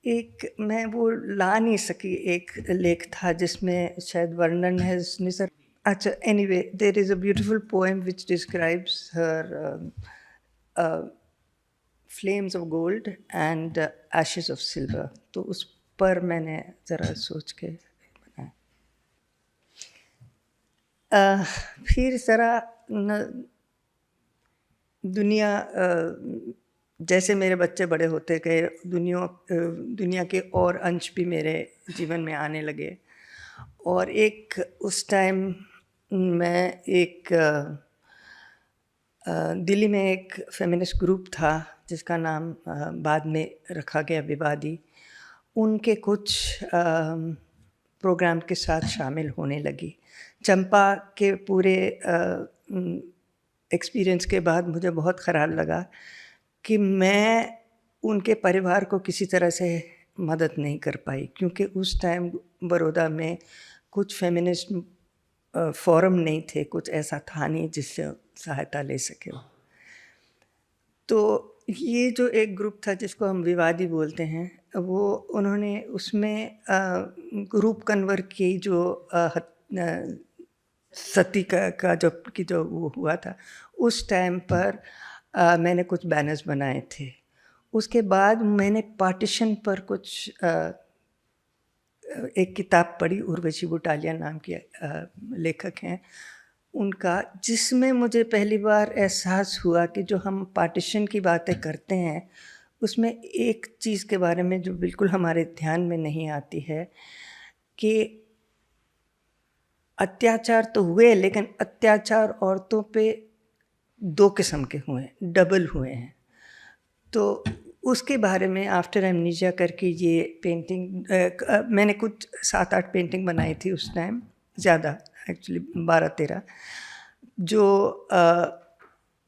एक मैं वो ला नहीं सकी, एक लेख था जिसमें शायद वर्णन है निसर। अच्छा, anyway there is a beautiful poem which describes her flames of gold and ashes of silver. तो उस पर मैंने ज़रा सोच के बनाया। फिर ज़रा दुनिया जैसे मेरे बच्चे बड़े होते गए, दुनिया के और अंश भी मेरे जीवन में आने लगे। और एक उस टाइम मैं एक दिल्ली में एक फेमिनिस्ट ग्रुप था जिसका नाम बाद में रखा गया विवादी। उनके कुछ प्रोग्राम के साथ शामिल होने लगी। चंपा के पूरे एक्सपीरियंस के बाद मुझे बहुत ख़राब लगा कि मैं उनके परिवार को किसी तरह से मदद नहीं कर पाई, क्योंकि उस टाइम बड़ौदा में कुछ फेमिनिस्ट फोरम नहीं थे, कुछ ऐसा था नहीं जिससे सहायता ले सके। तो ये जो एक ग्रुप था जिसको हम विवादी बोलते हैं, वो उन्होंने उसमें रूप कन्वर की जो सती का जो वो हुआ था, उस टाइम पर मैंने कुछ बैनर्स बनाए थे। उसके बाद मैंने पार्टीशन पर कुछ एक किताब पढ़ी, उर्वशी बुटालिया नाम के लेखक हैं उनका, जिसमें मुझे पहली बार एहसास हुआ कि जो हम पार्टीशन की बातें करते हैं उसमें एक चीज़ के बारे में जो बिल्कुल हमारे ध्यान में नहीं आती है कि अत्याचार तो हुए, लेकिन अत्याचार औरतों पे दो किस्म के हुए, डबल हुए हैं। तो उसके बारे में आफ्टर एमनीजिया करके ये पेंटिंग मैंने कुछ 7-8 पेंटिंग बनाई थी उस टाइम, ज़्यादा एक्चुअली 12-13, जो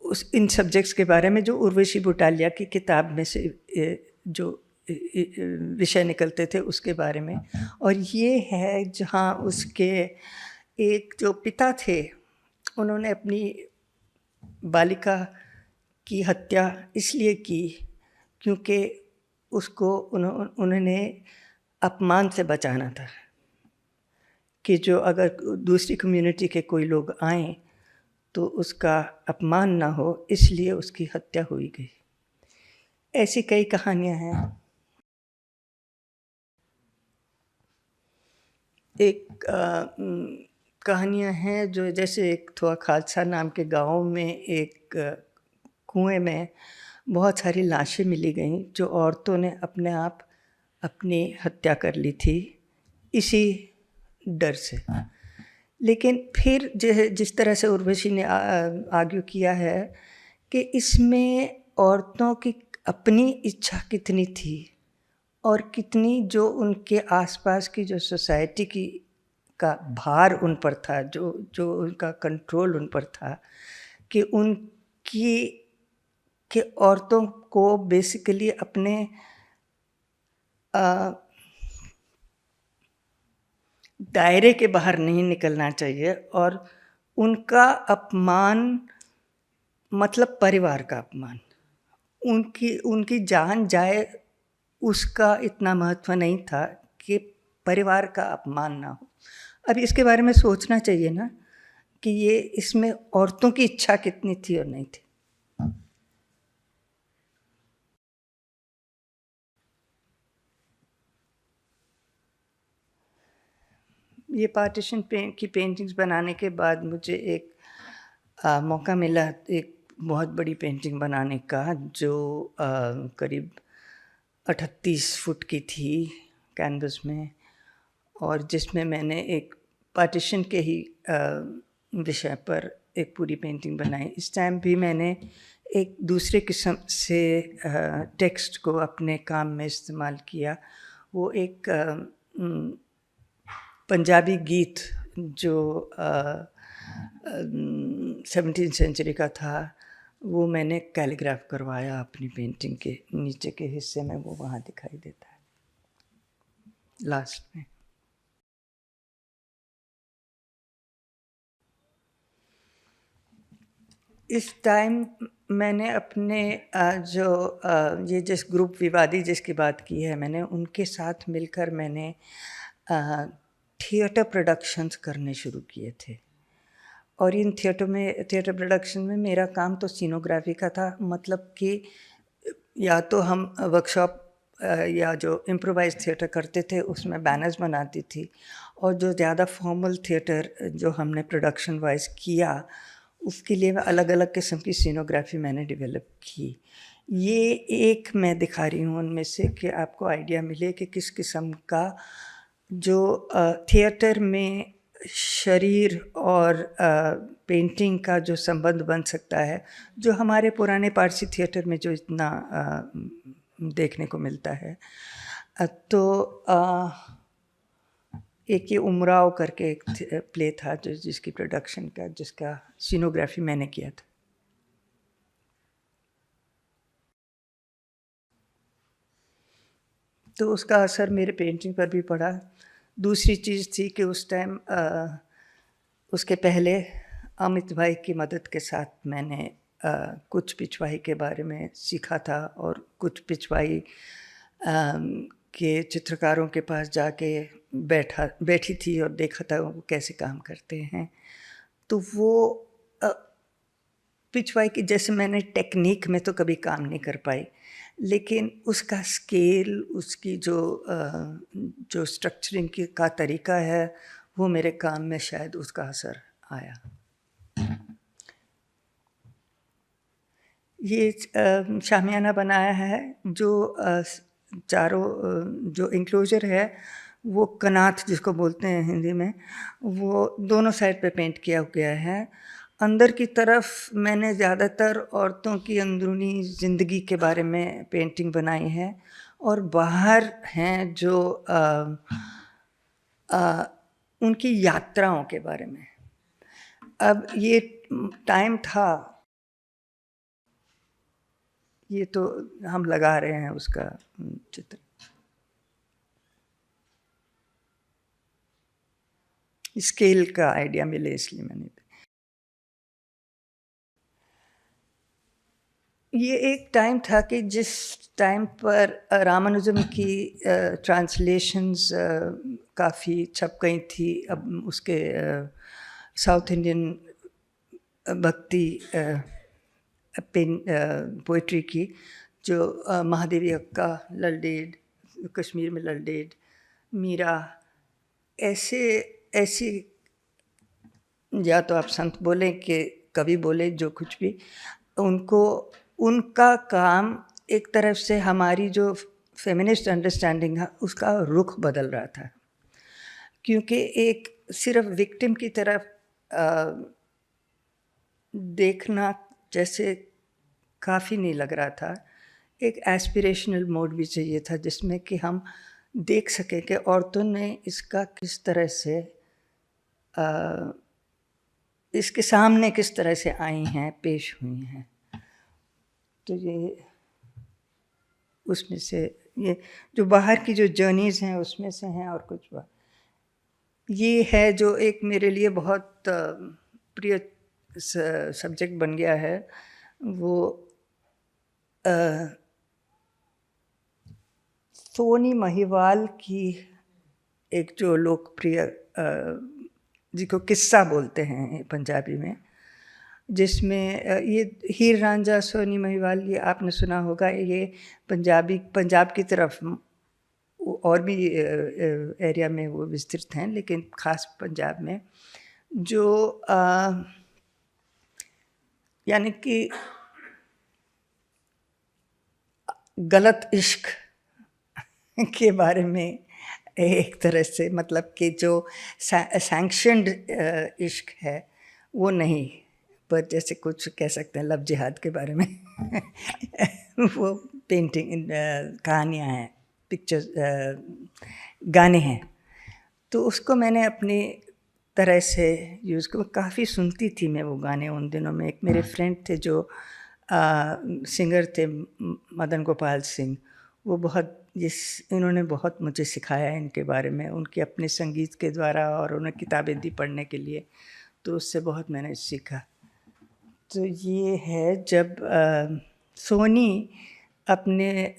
उस इन सब्जेक्ट्स के बारे में जो उर्वशी बुटालिया की किताब में से जो विषय निकलते थे उसके बारे में। और ये है जहाँ उसके एक जो पिता थे, उन्होंने अपनी बालिका की हत्या इसलिए की क्योंकि उसको उन्होंने अपमान से बचाना था, कि जो अगर दूसरी कम्युनिटी के कोई लोग आएं तो उसका अपमान ना हो, इसलिए उसकी हत्या हुई गई। ऐसी कई कहानियां हैं। एक कहानियां हैं जो जैसे एक थोड़ा खालसा नाम के गांव में एक कुएं में बहुत सारी लाशें मिली गईं, जो औरतों ने अपने आप अपनी हत्या कर ली थी इसी डर से। लेकिन फिर जिस तरह से उर्वशी ने आर्ग्यू किया है कि इसमें औरतों की अपनी इच्छा कितनी थी और कितनी जो उनके आसपास की जो सोसाइटी की का भार उन पर था, जो उनका कंट्रोल उन पर था, कि उनकी कि औरतों को बेसिकली अपने दायरे के बाहर नहीं निकलना चाहिए, और उनका अपमान मतलब परिवार का अपमान, उनकी जान जाए उसका इतना महत्व नहीं था कि परिवार का अपमान ना हो। अब इसके बारे में सोचना चाहिए ना कि ये इसमें औरतों की इच्छा कितनी थी और नहीं थी। ये पार्टीशन की पेंटिंग्स बनाने के बाद मुझे एक मौका मिला एक बहुत बड़ी पेंटिंग बनाने का, जो करीब 38 फुट की थी कैनवस में, और जिसमें मैंने एक पार्टीशन के ही विषय पर एक पूरी पेंटिंग बनाई। इस टाइम भी मैंने एक दूसरे किस्म से टेक्स्ट को अपने काम में इस्तेमाल किया। वो एक पंजाबी गीत जो 17वीं सेंचुरी का था, वो मैंने कैलीग्राफ करवाया अपनी पेंटिंग के नीचे के हिस्से में, वो वहाँ दिखाई देता है लास्ट में। इस टाइम मैंने अपने ये जिस ग्रुप विवादी जिसकी बात की है मैंने, उनके साथ मिलकर मैंने थिएटर प्रोडक्शंस करने शुरू किए थे। और इन थिएटर प्रोडक्शन में मेरा काम तो सीनोग्राफी का था, मतलब कि या तो हम वर्कशॉप या जो इम्प्रोवाइज थिएटर करते थे उसमें बैनर्स बनाती थी, और जो ज़्यादा फॉर्मल थिएटर जो हमने प्रोडक्शन वाइज किया उसके लिए अलग अलग किस्म की सीनोग्राफी मैंने डेवलप की। ये एक मैं दिखा रही हूँ उनमें से कि आपको आइडिया मिले कि किस किस्म का जो थिएटर में शरीर और पेंटिंग का जो संबंध बन सकता है, जो हमारे पुराने पारसी थिएटर में जो इतना देखने को मिलता है। एक ये उमराव करके एक प्ले था जिसकी प्रोडक्शन का, जिसका सीनोग्राफी मैंने किया था। तो उसका असर मेरे पेंटिंग पर भी पड़ा। दूसरी चीज़ थी कि उस टाइम उसके पहले अमित भाई की मदद के साथ मैंने कुछ पिछवाई के बारे में सीखा था, और कुछ पिछवाई के चित्रकारों के पास जाके बैठी थी और देखा था वो कैसे काम करते हैं। तो वो पिछवाई की जैसे मैंने टेक्निक में तो कभी काम नहीं कर पाई, लेकिन उसका स्केल, उसकी जो स्ट्रक्चरिंग का तरीका है, वो मेरे काम में शायद उसका असर आया। ये शामियाना बनाया है जो चारों जो इंक्लोजर है वो कनात जिसको बोलते हैं हिंदी में, वो दोनों साइड पे पेंट किया गया है। अंदर की तरफ मैंने ज़्यादातर औरतों की अंदरूनी ज़िंदगी के बारे में पेंटिंग बनाई है, और बाहर हैं जो उनकी यात्राओं के बारे में। अब ये टाइम था, ये तो हम लगा रहे हैं उसका चित्र। स्केल का आइडिया मिले इसलिए मैंने। ये एक टाइम था कि जिस टाइम पर रामानुजम की ट्रांसलेशंस काफ़ी छप गई थी। अब उसके साउथ इंडियन भक्ति पोइट्री की, जो महादेवी अक्का, ललडेड, कश्मीर में ललडेड, मीरा, ऐसी या तो आप संत बोलें कि कवि बोले, जो कुछ भी, उनका काम एक तरफ से हमारी जो फेमिनिस्ट अंडरस्टैंडिंग है उसका रुख बदल रहा था, क्योंकि एक सिर्फ विक्टिम की तरफ देखना जैसे काफ़ी नहीं लग रहा था। एक एस्पिरेशनल मोड भी चाहिए था जिसमें कि हम देख सकें कि औरतों ने इसका किस तरह से इसके सामने किस तरह से आई हैं, पेश हुई हैं। तो ये उसमें से, ये जो बाहर की जो जर्नीज़ हैं उसमें से हैं, और कुछ ये है जो एक मेरे लिए बहुत प्रिय सब्जेक्ट बन गया है। वो सोनी महिवाल की एक जो लोकप्रिय जिसको किस्सा बोलते हैं पंजाबी में, जिसमें ये हीर रांझा सोनी महिवाल, ये आपने सुना होगा। ये पंजाब की तरफ और भी एरिया में वो विस्तृत हैं, लेकिन ख़ास पंजाब में, जो यानी कि गलत इश्क के बारे में एक तरह से, मतलब कि जो सैंक्शनड इश्क है वो नहीं, पर जैसे कुछ कह सकते हैं लव जिहाद के बारे में वो पेंटिंग कहानियाँ हैं, पिक्चर्स, गाने हैं। तो उसको मैंने अपनी तरह से यूज़ को काफ़ी सुनती थी मैं वो गाने उन दिनों में। एक मेरे फ्रेंड थे जो सिंगर थे, मदन गोपाल सिंह, वो बहुत इन्होंने बहुत मुझे सिखाया इनके बारे में, उनके अपने संगीत के द्वारा, और उन्हें किताबें दी पढ़ने के लिए, तो उससे बहुत मैंने सीखा। तो ये है जब सोनी अपने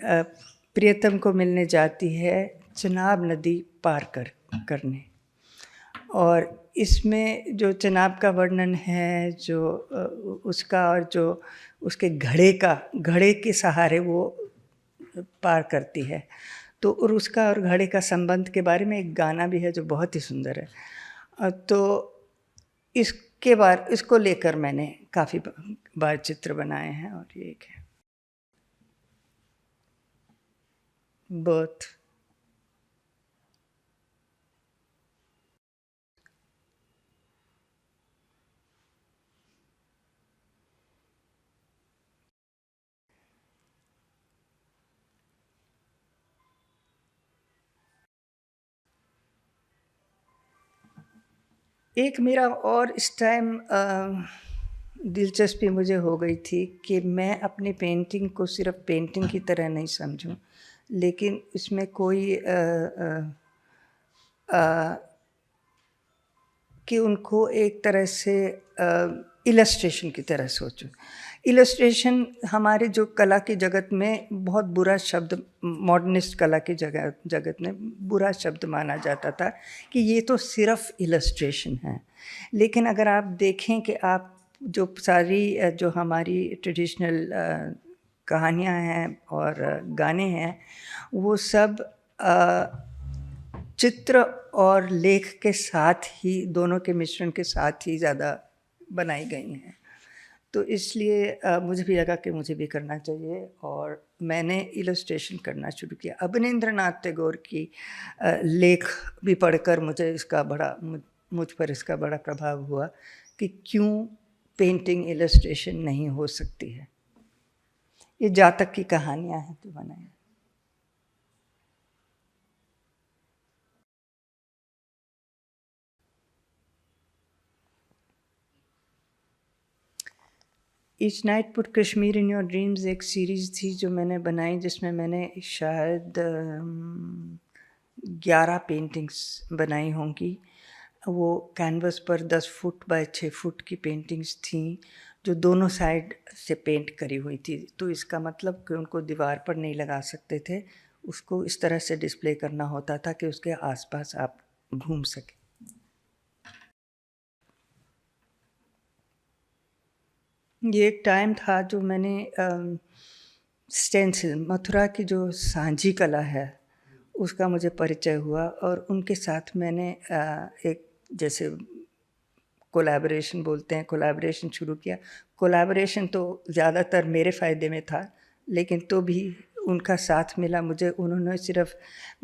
प्रियतम को मिलने जाती है चिनाब नदी पार करने, और इसमें जो चिनाब का वर्णन है, जो उसका, और जो उसके घड़े के सहारे वो पार करती है, तो और उसका और घड़े का संबंध के बारे में एक गाना भी है जो बहुत ही सुंदर है। तो इसको लेकर मैंने काफ़ी बार चित्र बनाए हैं, और ये एक है बर्थ। एक मेरा और इस टाइम दिलचस्पी मुझे हो गई थी कि मैं अपनी पेंटिंग को सिर्फ पेंटिंग की तरह नहीं समझूं, लेकिन इसमें कोई कि उनको एक तरह से इलस्ट्रेशन की तरह सोचूं। इलस्ट्रेशन हमारे जो कला की जगत में बहुत बुरा शब्द, मॉडर्निस्ट कला की जगत में बुरा शब्द माना जाता था कि ये तो सिर्फ इलस्ट्रेशन है। लेकिन अगर आप देखें कि आप जो सारी जो हमारी ट्रेडिशनल कहानियाँ हैं और गाने हैं, वो सब चित्र और लेख के साथ ही, दोनों के मिश्रण के साथ ही ज़्यादा बनाई गई हैं। तो इसलिए मुझे भी लगा कि मुझे भी करना चाहिए, और मैंने इलस्ट्रेशन करना शुरू किया। अवनींद्रनाथ टैगोर की लेख भी पढ़कर मुझ पर इसका बड़ा प्रभाव हुआ कि क्यों पेंटिंग इलस्ट्रेशन नहीं हो सकती है। ये जातक की कहानियाँ हैं तो बनाए। Each night put Kashmir in your dreams एक सीरीज़ थी जो मैंने बनाई, जिसमें मैंने शायद 11 पेंटिंग्स बनाई होंगी। वो कैनवस पर 10 फुट बाय 6 फुट की पेंटिंग्स थीं जो दोनों साइड से पेंट करी हुई थी। तो इसका मतलब कि उनको दीवार पर नहीं लगा सकते थे, उसको इस तरह से डिस्प्ले करना होता था कि उसके आसपास आप घूम सकें। ये एक टाइम था जो मैंने स्टेंसिल, मथुरा की जो सांझी कला है उसका मुझे परिचय हुआ, और उनके साथ मैंने एक, जैसे कोलैबोरेशन बोलते हैं, कोलैबोरेशन शुरू किया। कोलैबोरेशन तो ज़्यादातर मेरे फ़ायदे में था, लेकिन तो भी उनका साथ मिला मुझे।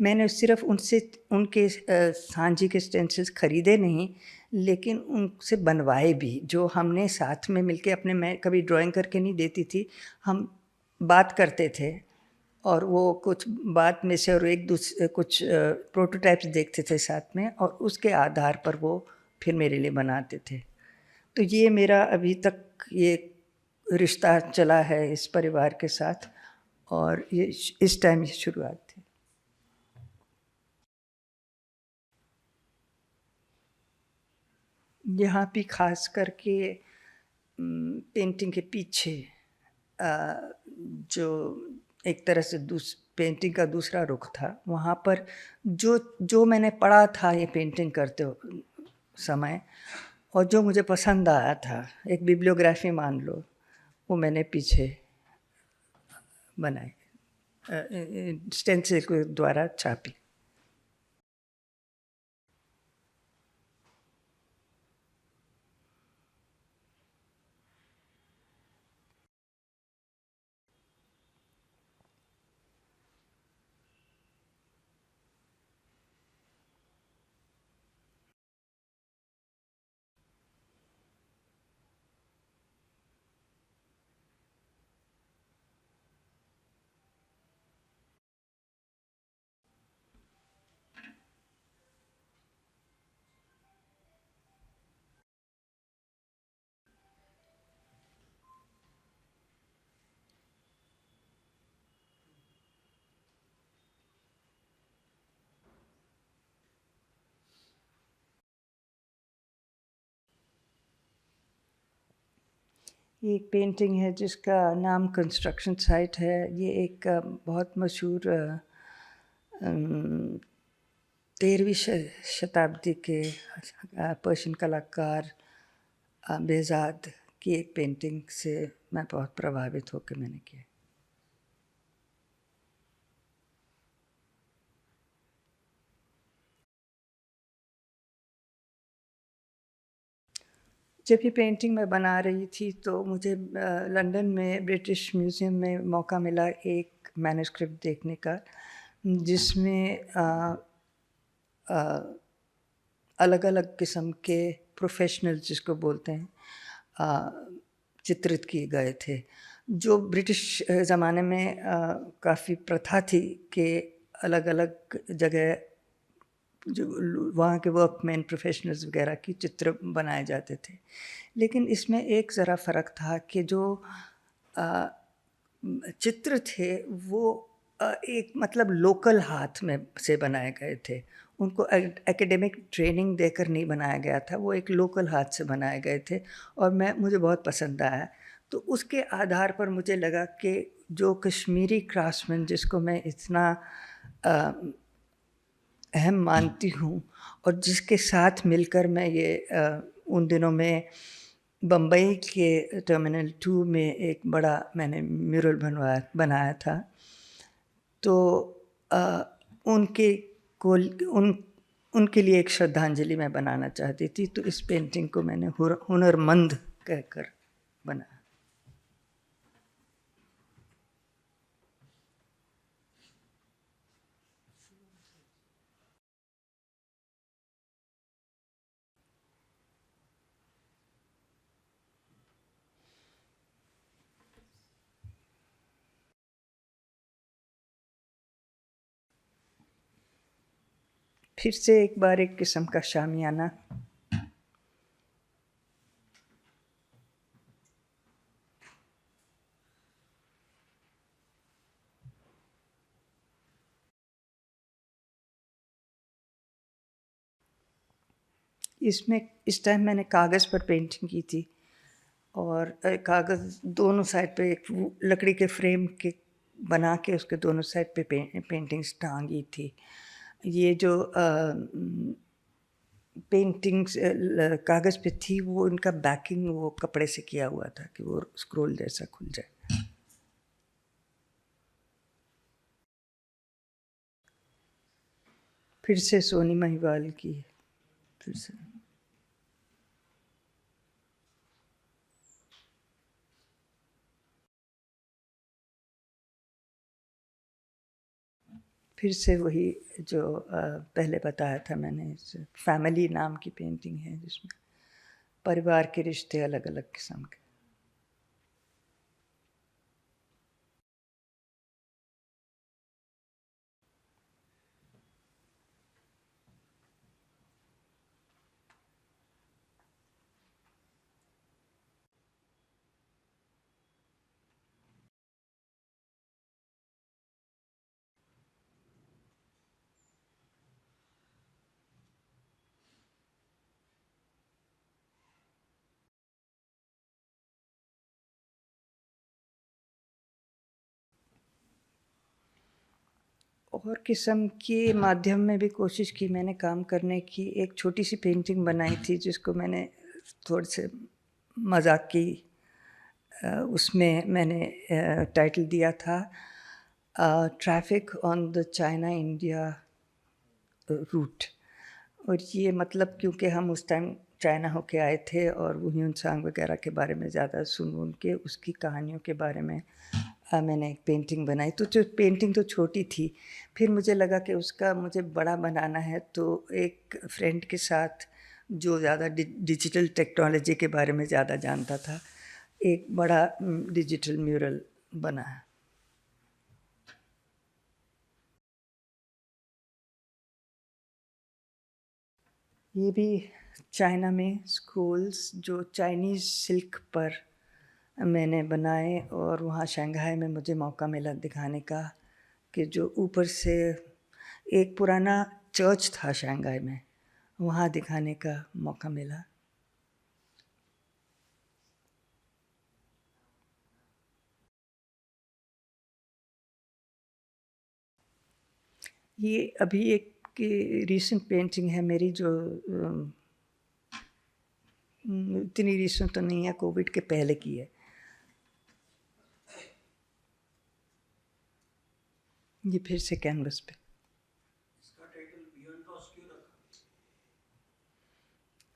मैंने सिर्फ उनसे उनके सांझी के स्टेंसिल्स ख़रीदे नहीं, लेकिन उनसे बनवाए भी, जो हमने साथ में मिलके मैं कभी ड्राइंग करके नहीं देती थी, हम बात करते थे, और वो कुछ बात में से और कुछ प्रोटोटाइप्स देखते थे साथ में, और उसके आधार पर वो फिर मेरे लिए बनाते थे। तो ये मेरा अभी तक ये रिश्ता चला है इस परिवार के साथ, और ये इस टाइम ये शुरुआत थी। यहाँ भी खास करके पेंटिंग के पीछे जो एक तरह से पेंटिंग का दूसरा रुख था, वहाँ पर जो मैंने पढ़ा था ये पेंटिंग करते समय, और जो मुझे पसंद आया था, एक बिब्लियोग्राफी मान लो, वो मैंने पीछे बनाई, स्टेंसिल के द्वारा छापी। ये एक पेंटिंग है जिसका नाम कंस्ट्रक्शन साइट है। ये एक बहुत मशहूर 13वीं शताब्दी के पर्शियन कलाकार बेहज़ाद की एक पेंटिंग से मैं बहुत प्रभावित होकर मैंने किया। जब ये पेंटिंग मैं बना रही थी तो मुझे लंदन में ब्रिटिश म्यूज़ियम में मौका मिला एक मैन्युस्क्रिप्ट देखने का, जिसमें अलग अलग किस्म के प्रोफेशनल्स जिसको बोलते हैं चित्रित किए गए थे। जो ब्रिटिश ज़माने में काफ़ी प्रथा थी कि अलग अलग जगह जो वहाँ के वर्कमैन प्रोफेशनल्स वगैरह की चित्र बनाए जाते थे। लेकिन इसमें एक ज़रा फ़र्क था कि जो चित्र थे वो एक मतलब लोकल हाथ में से बनाए गए थे। उनको एकेडमिक ट्रेनिंग देकर नहीं बनाया गया था, वो एक लोकल हाथ से बनाए गए थे और मुझे बहुत पसंद आया। तो उसके आधार पर मुझे लगा कि जो कश्मीरी क्राफ्ट्समैन जिसको मैं इतना अहम मानती हूँ और जिसके साथ मिलकर मैं ये उन दिनों में बम्बई के टर्मिनल 2 में एक बड़ा मैंने म्यूरल बनाया था। तो उनके लिए एक श्रद्धांजलि मैं बनाना चाहती थी, तो इस पेंटिंग को मैंने हुनरमंद कहकर बनाया। फिर से एक बार एक किस्म का शामियाना। इसमें इस टाइम मैंने कागज़ पर पेंटिंग की थी और कागज़ दोनों साइड पे एक लकड़ी के फ्रेम के बना के उसके दोनों साइड पे पेंटिंग्स टांगी थी। ये जो पेंटिंग्स कागज़ पे थी वो इनका बैकिंग वो कपड़े से किया हुआ था कि वो स्क्रोल जैसा खुल जाए। फिर से सोनी महिवाल की फिर से वही जो पहले बताया था मैंने, फैमिली नाम की पेंटिंग है जिसमें परिवार के रिश्ते अलग अलग किस्म के। और किस्म के माध्यम में भी कोशिश की मैंने काम करने की। एक छोटी सी पेंटिंग बनाई थी जिसको मैंने थोड़े से मजाक की उसमें मैंने टाइटल दिया था traffic on the China India route. और ये मतलब क्योंकि हम उस टाइम चाइना होके आए थे और वो ह्यूनसांग वगैरह के बारे में ज़्यादा सुन के उसकी कहानियों के बारे में मैंने एक पेंटिंग बनाई। तो जो पेंटिंग तो छोटी थी, फिर मुझे लगा कि उसका मुझे बड़ा बनाना है, तो एक फ्रेंड के साथ जो ज़्यादा डिजिटल टेक्नोलॉजी के बारे में ज़्यादा जानता था, एक बड़ा डिजिटल म्यूरल बनाया। ये भी चाइना में स्कूल्स जो चाइनीज़ सिल्क पर मैंने बनाए और वहाँ शंघाई में मुझे मौका मिला दिखाने का कि जो ऊपर से एक पुराना चर्च था शंघाई में, वहाँ दिखाने का मौका मिला। ये अभी एक रीसेंट पेंटिंग है मेरी जो इतनी रीसेंट तो नहीं है, कोविड के पहले की है। ये फिर से कैनवस पे।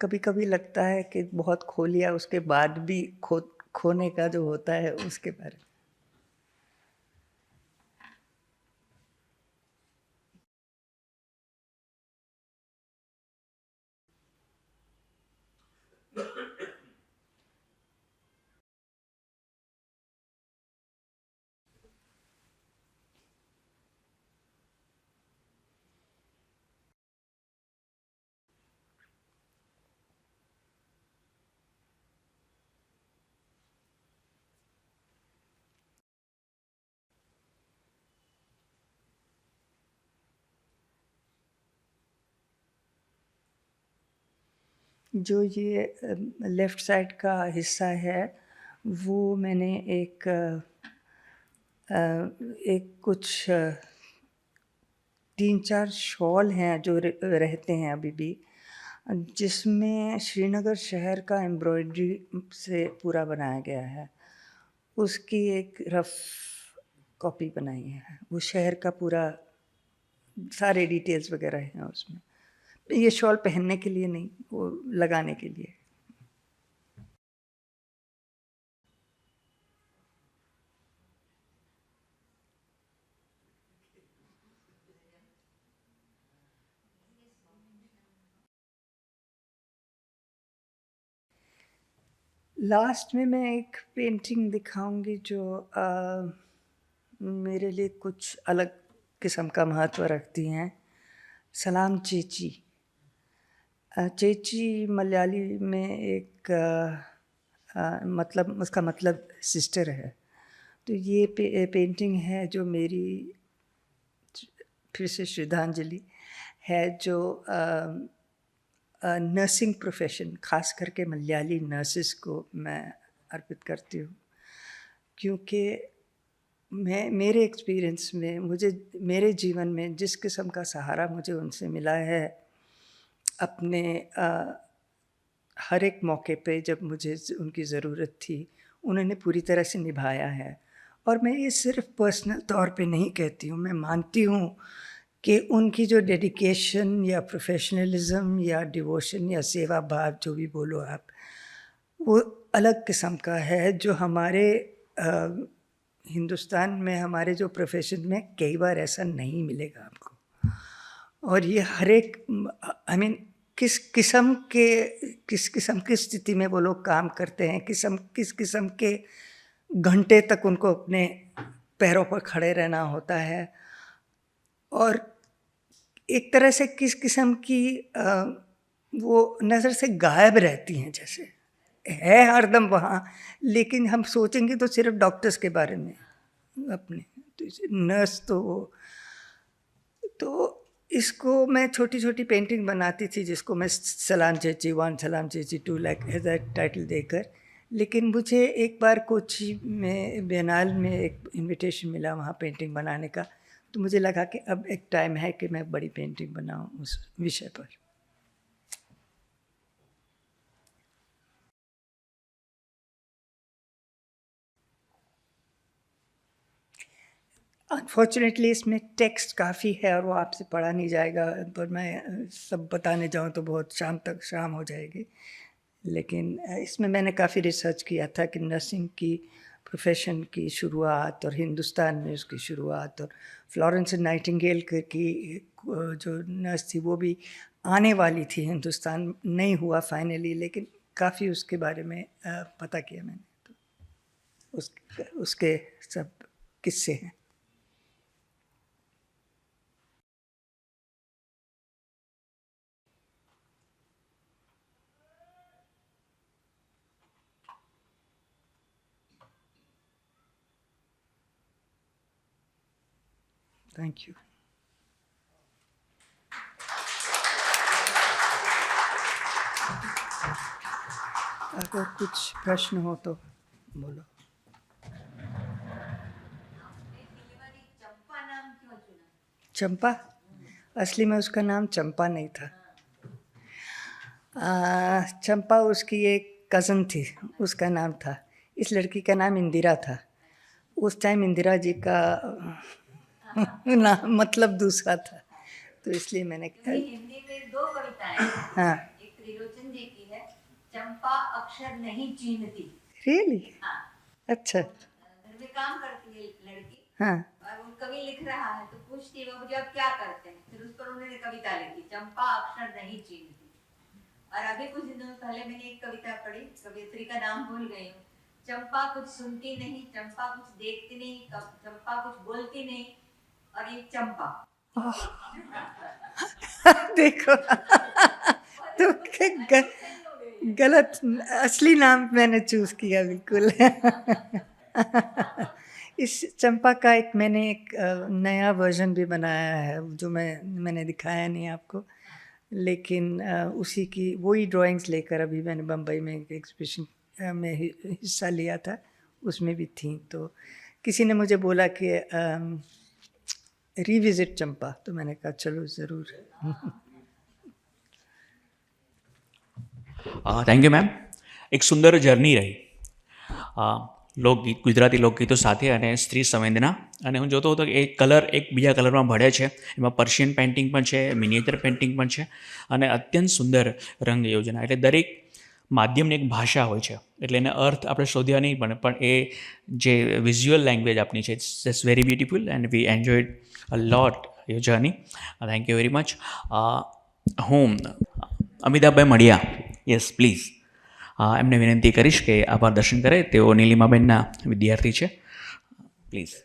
कभी कभी लगता है कि बहुत खो लिया, उसके बाद भी खोने का जो होता है उसके बारे में। जो ये लेफ़्ट साइड का हिस्सा है वो मैंने एक कुछ 3-4 शॉल हैं जो रहते हैं अभी भी, जिसमें श्रीनगर शहर का एम्ब्रॉयडरी से पूरा बनाया गया है। उसकी एक रफ़ कॉपी बनाई है। वो शहर का पूरा सारे डिटेल्स वगैरह हैं उसमें। ये शॉल पहनने के लिए नहीं, वो लगाने के लिए। लास्ट में मैं एक पेंटिंग दिखाऊंगी जो मेरे लिए कुछ अलग किस्म का महत्व रखती हैं। सलाम चेची। चेची मलयाली में एक मतलब उसका मतलब सिस्टर है। तो ये पेंटिंग है जो मेरी फिर से श्रद्धांजलि है, जो नर्सिंग प्रोफेशन, ख़ास करके मलयाली नर्सेस को मैं अर्पित करती हूँ। क्योंकि मेरे एक्सपीरियंस में मेरे जीवन में जिस किस्म का सहारा मुझे उनसे मिला है, अपने हर एक मौके पे जब मुझे उनकी ज़रूरत थी, उन्होंने पूरी तरह से निभाया है। और मैं ये सिर्फ पर्सनल तौर पे नहीं कहती हूँ, मैं मानती हूँ कि उनकी जो डेडिकेशन या प्रोफेशनलिज्म या डिवोशन या सेवा भाव, जो भी बोलो आप, वो अलग किस्म का है, जो हमारे हिंदुस्तान में हमारे जो प्रोफेशन में कई बार ऐसा नहीं मिलेगा आपको। और ये हर एक आई मीन किस किस्म की स्थिति में वो लोग काम करते हैं, किस किस्म के घंटे तक उनको अपने पैरों पर खड़े रहना होता है, और एक तरह से किस किस्म की वो नज़र से गायब रहती हैं, जैसे है हरदम वहाँ, लेकिन हम सोचेंगे तो सिर्फ डॉक्टर्स के बारे में अपने, तो नर्स तो इसको मैं छोटी छोटी पेंटिंग बनाती थी, जिसको मैं सलाम चेची 1, सलाम चेची 2 लाइक ऐसा टाइटल देकर। लेकिन मुझे एक बार कोची में बिएनाल में एक इनविटेशन मिला वहाँ पेंटिंग बनाने का, तो मुझे लगा कि अब एक टाइम है कि मैं बड़ी पेंटिंग बनाऊँ उस विषय पर। अनफॉर्चुनेटली इसमें टेक्स्ट काफ़ी है और वो आपसे पढ़ा नहीं जाएगा, पर मैं सब बताने जाऊँ तो बहुत शाम हो जाएगी। लेकिन इसमें मैंने काफ़ी रिसर्च किया था कि नर्सिंग की प्रोफेशन की शुरुआत और हिंदुस्तान में उसकी शुरुआत, और फ्लोरेंस नाइटिंगेल की जो नर्स थी वो भी आने वाली थी हिंदुस्तान, नहीं हुआ फाइनली, लेकिन काफ़ी उसके बारे में पता किया मैंने। तो उसके सब किस्से हैं। Thank you. अगर कुछ प्रश्न हो तो बोलो। चंपा? असली में उसका नाम चंपा नहीं था। चंपा उसकी एक कज़न थी, उसका नाम था। इस लड़की का नाम इंदिरा था। उस टाइम इंदिरा जी का नाम मतलब दूसरा था, तो इसलिए मैंने हिंदी में 2 कविताएं हैं। हाँ। एक त्रिलोचन जी की है, चंपा अक्षर नहीं चीनती। रियली? हाँ। अच्छा। घर में काम करती है लड़की, हाँ। और वो कवि लिख रहा है तो पूछती है बाबूजी आप क्या करते हैं, फिर उस पर उन्होंने कविता लिखी, चंपा अक्षर नहीं चीनती। और अभी कुछ दिनों पहले मैंने एक कविता पढ़ी, कवियत्री का नाम भूल गई हूँ। चंपा कुछ सुनती नहीं, चंपा कुछ देखती नहीं, चंपा कुछ बोलती नहीं, और ये चंपा। देखो तो गलत असली नाम मैंने चूज किया बिल्कुल। इस चंपा का मैंने एक नया वर्जन भी बनाया है जो मैंने दिखाया नहीं आपको, लेकिन उसी की वही ड्राइंग्स लेकर अभी मैंने बम्बई में एक एग्जीबिशन में हिस्सा लिया था, उसमें भी थी। तो किसी ने मुझे बोला कि रिविजिट चंपा, तो मैंने कहा चलो ज़रूर। Thank you ma'am. એક સુંદર જર્ની રહી લોકગીત, ગુજરાતી લોકગીતો સાથે અને સ્ત્રી સંવેદના. અને હું જોતો હતો કે એક કલર એક બીજા કલરમાં ભળે છે. એમાં પર્શિયન પેઇન્ટિંગ પણ છે, મિનિએચર પેઇન્ટિંગ પણ છે અને અત્યંત સુંદર રંગ યોજના. એટલે દરેક માધ્યમની એક ભાષા હોય છે, એટલે એને અર્થ આપણે શોધ્યા નહીં પણ એ જે વિઝ્યુઅલ લેંગ્વેજ આપણી છે it's very beautiful and we enjoyed a lot your journey. Thank you very much. હું અમિતાભભાઈ મડિયા, યસ પ્લીઝ, એમને વિનંતી કરીશ કે આભાર દર્શન કરે. તેઓ નીલિમાબેનના વિદ્યાર્થી છે. પ્લીઝ.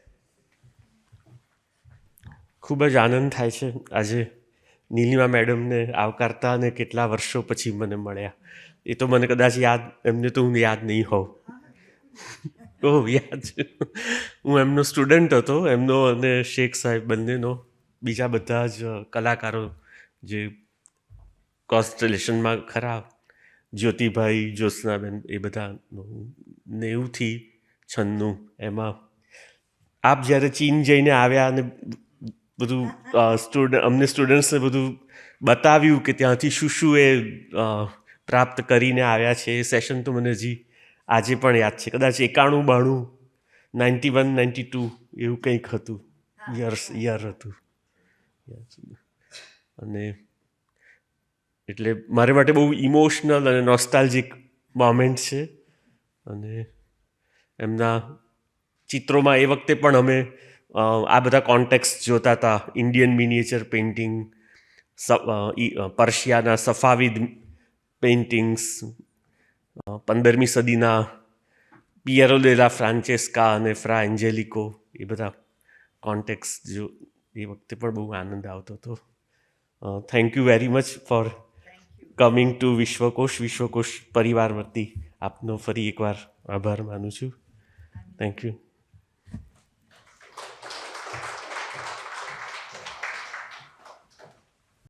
ખૂબ જ આનંદ થાય છે આજે નીલિમા મેડમને આવકારતા, અને કેટલા વર્ષો પછી મને મળ્યા. એ તો મને કદાચ યાદ, એમને તો હું યાદ નહીં હોઉં. ઓહ યાદ છે, હું એમનો સ્ટુડન્ટ હતો, એમનો અને શેખ સાહેબ બંનેનો. બીજા બધા જ કલાકારો જે કોન્સ્ટલેશનમાં ખરા, જ્યોતિભાઈ, જ્યોત્સનાબેન, એ બધા 90થી 96 એમાં આપ જ્યારે ચીન જઈને આવ્યા અને બધું અમને સ્ટુડન્ટ્સને બધું બતાવ્યું કે ત્યાંથી શું શું એ પ્રાપ્ત કરીને આવ્યા છે, એ સેશન તો મને હજી આજે પણ યાદ છે. કદાચ 91-92, 91-92 એવું કંઈક હતું, યર હતું. અને એટલે મારે માટે બહુ ઇમોશનલ અને નોસ્ટાલ્જિક મોમેન્ટ છે. અને એમના ચિત્રોમાં એ વખતે પણ અમે આ બધા કોન્ટેક્સ્ટ જોતા હતા. ઇન્ડિયન મિનિએચર પેઇન્ટિંગ, પર્શિયાના સફાવિદ પેઇન્ટિંગ્સ, 15મી સદીના પિયરો દે લા ફ્રાન્ચેસ્કા અને ફ્રા એન્જેલિકો, એ બધા કોન્ટેક્સ્ટ જો એ વખતે પણ બહુ આનંદ આવતો હતો. Thank you very much for coming to Vishwakosh. Vishwakosh પરિવાર વતી આપનો ફરી એકવાર આભાર માનું છું. Thank you.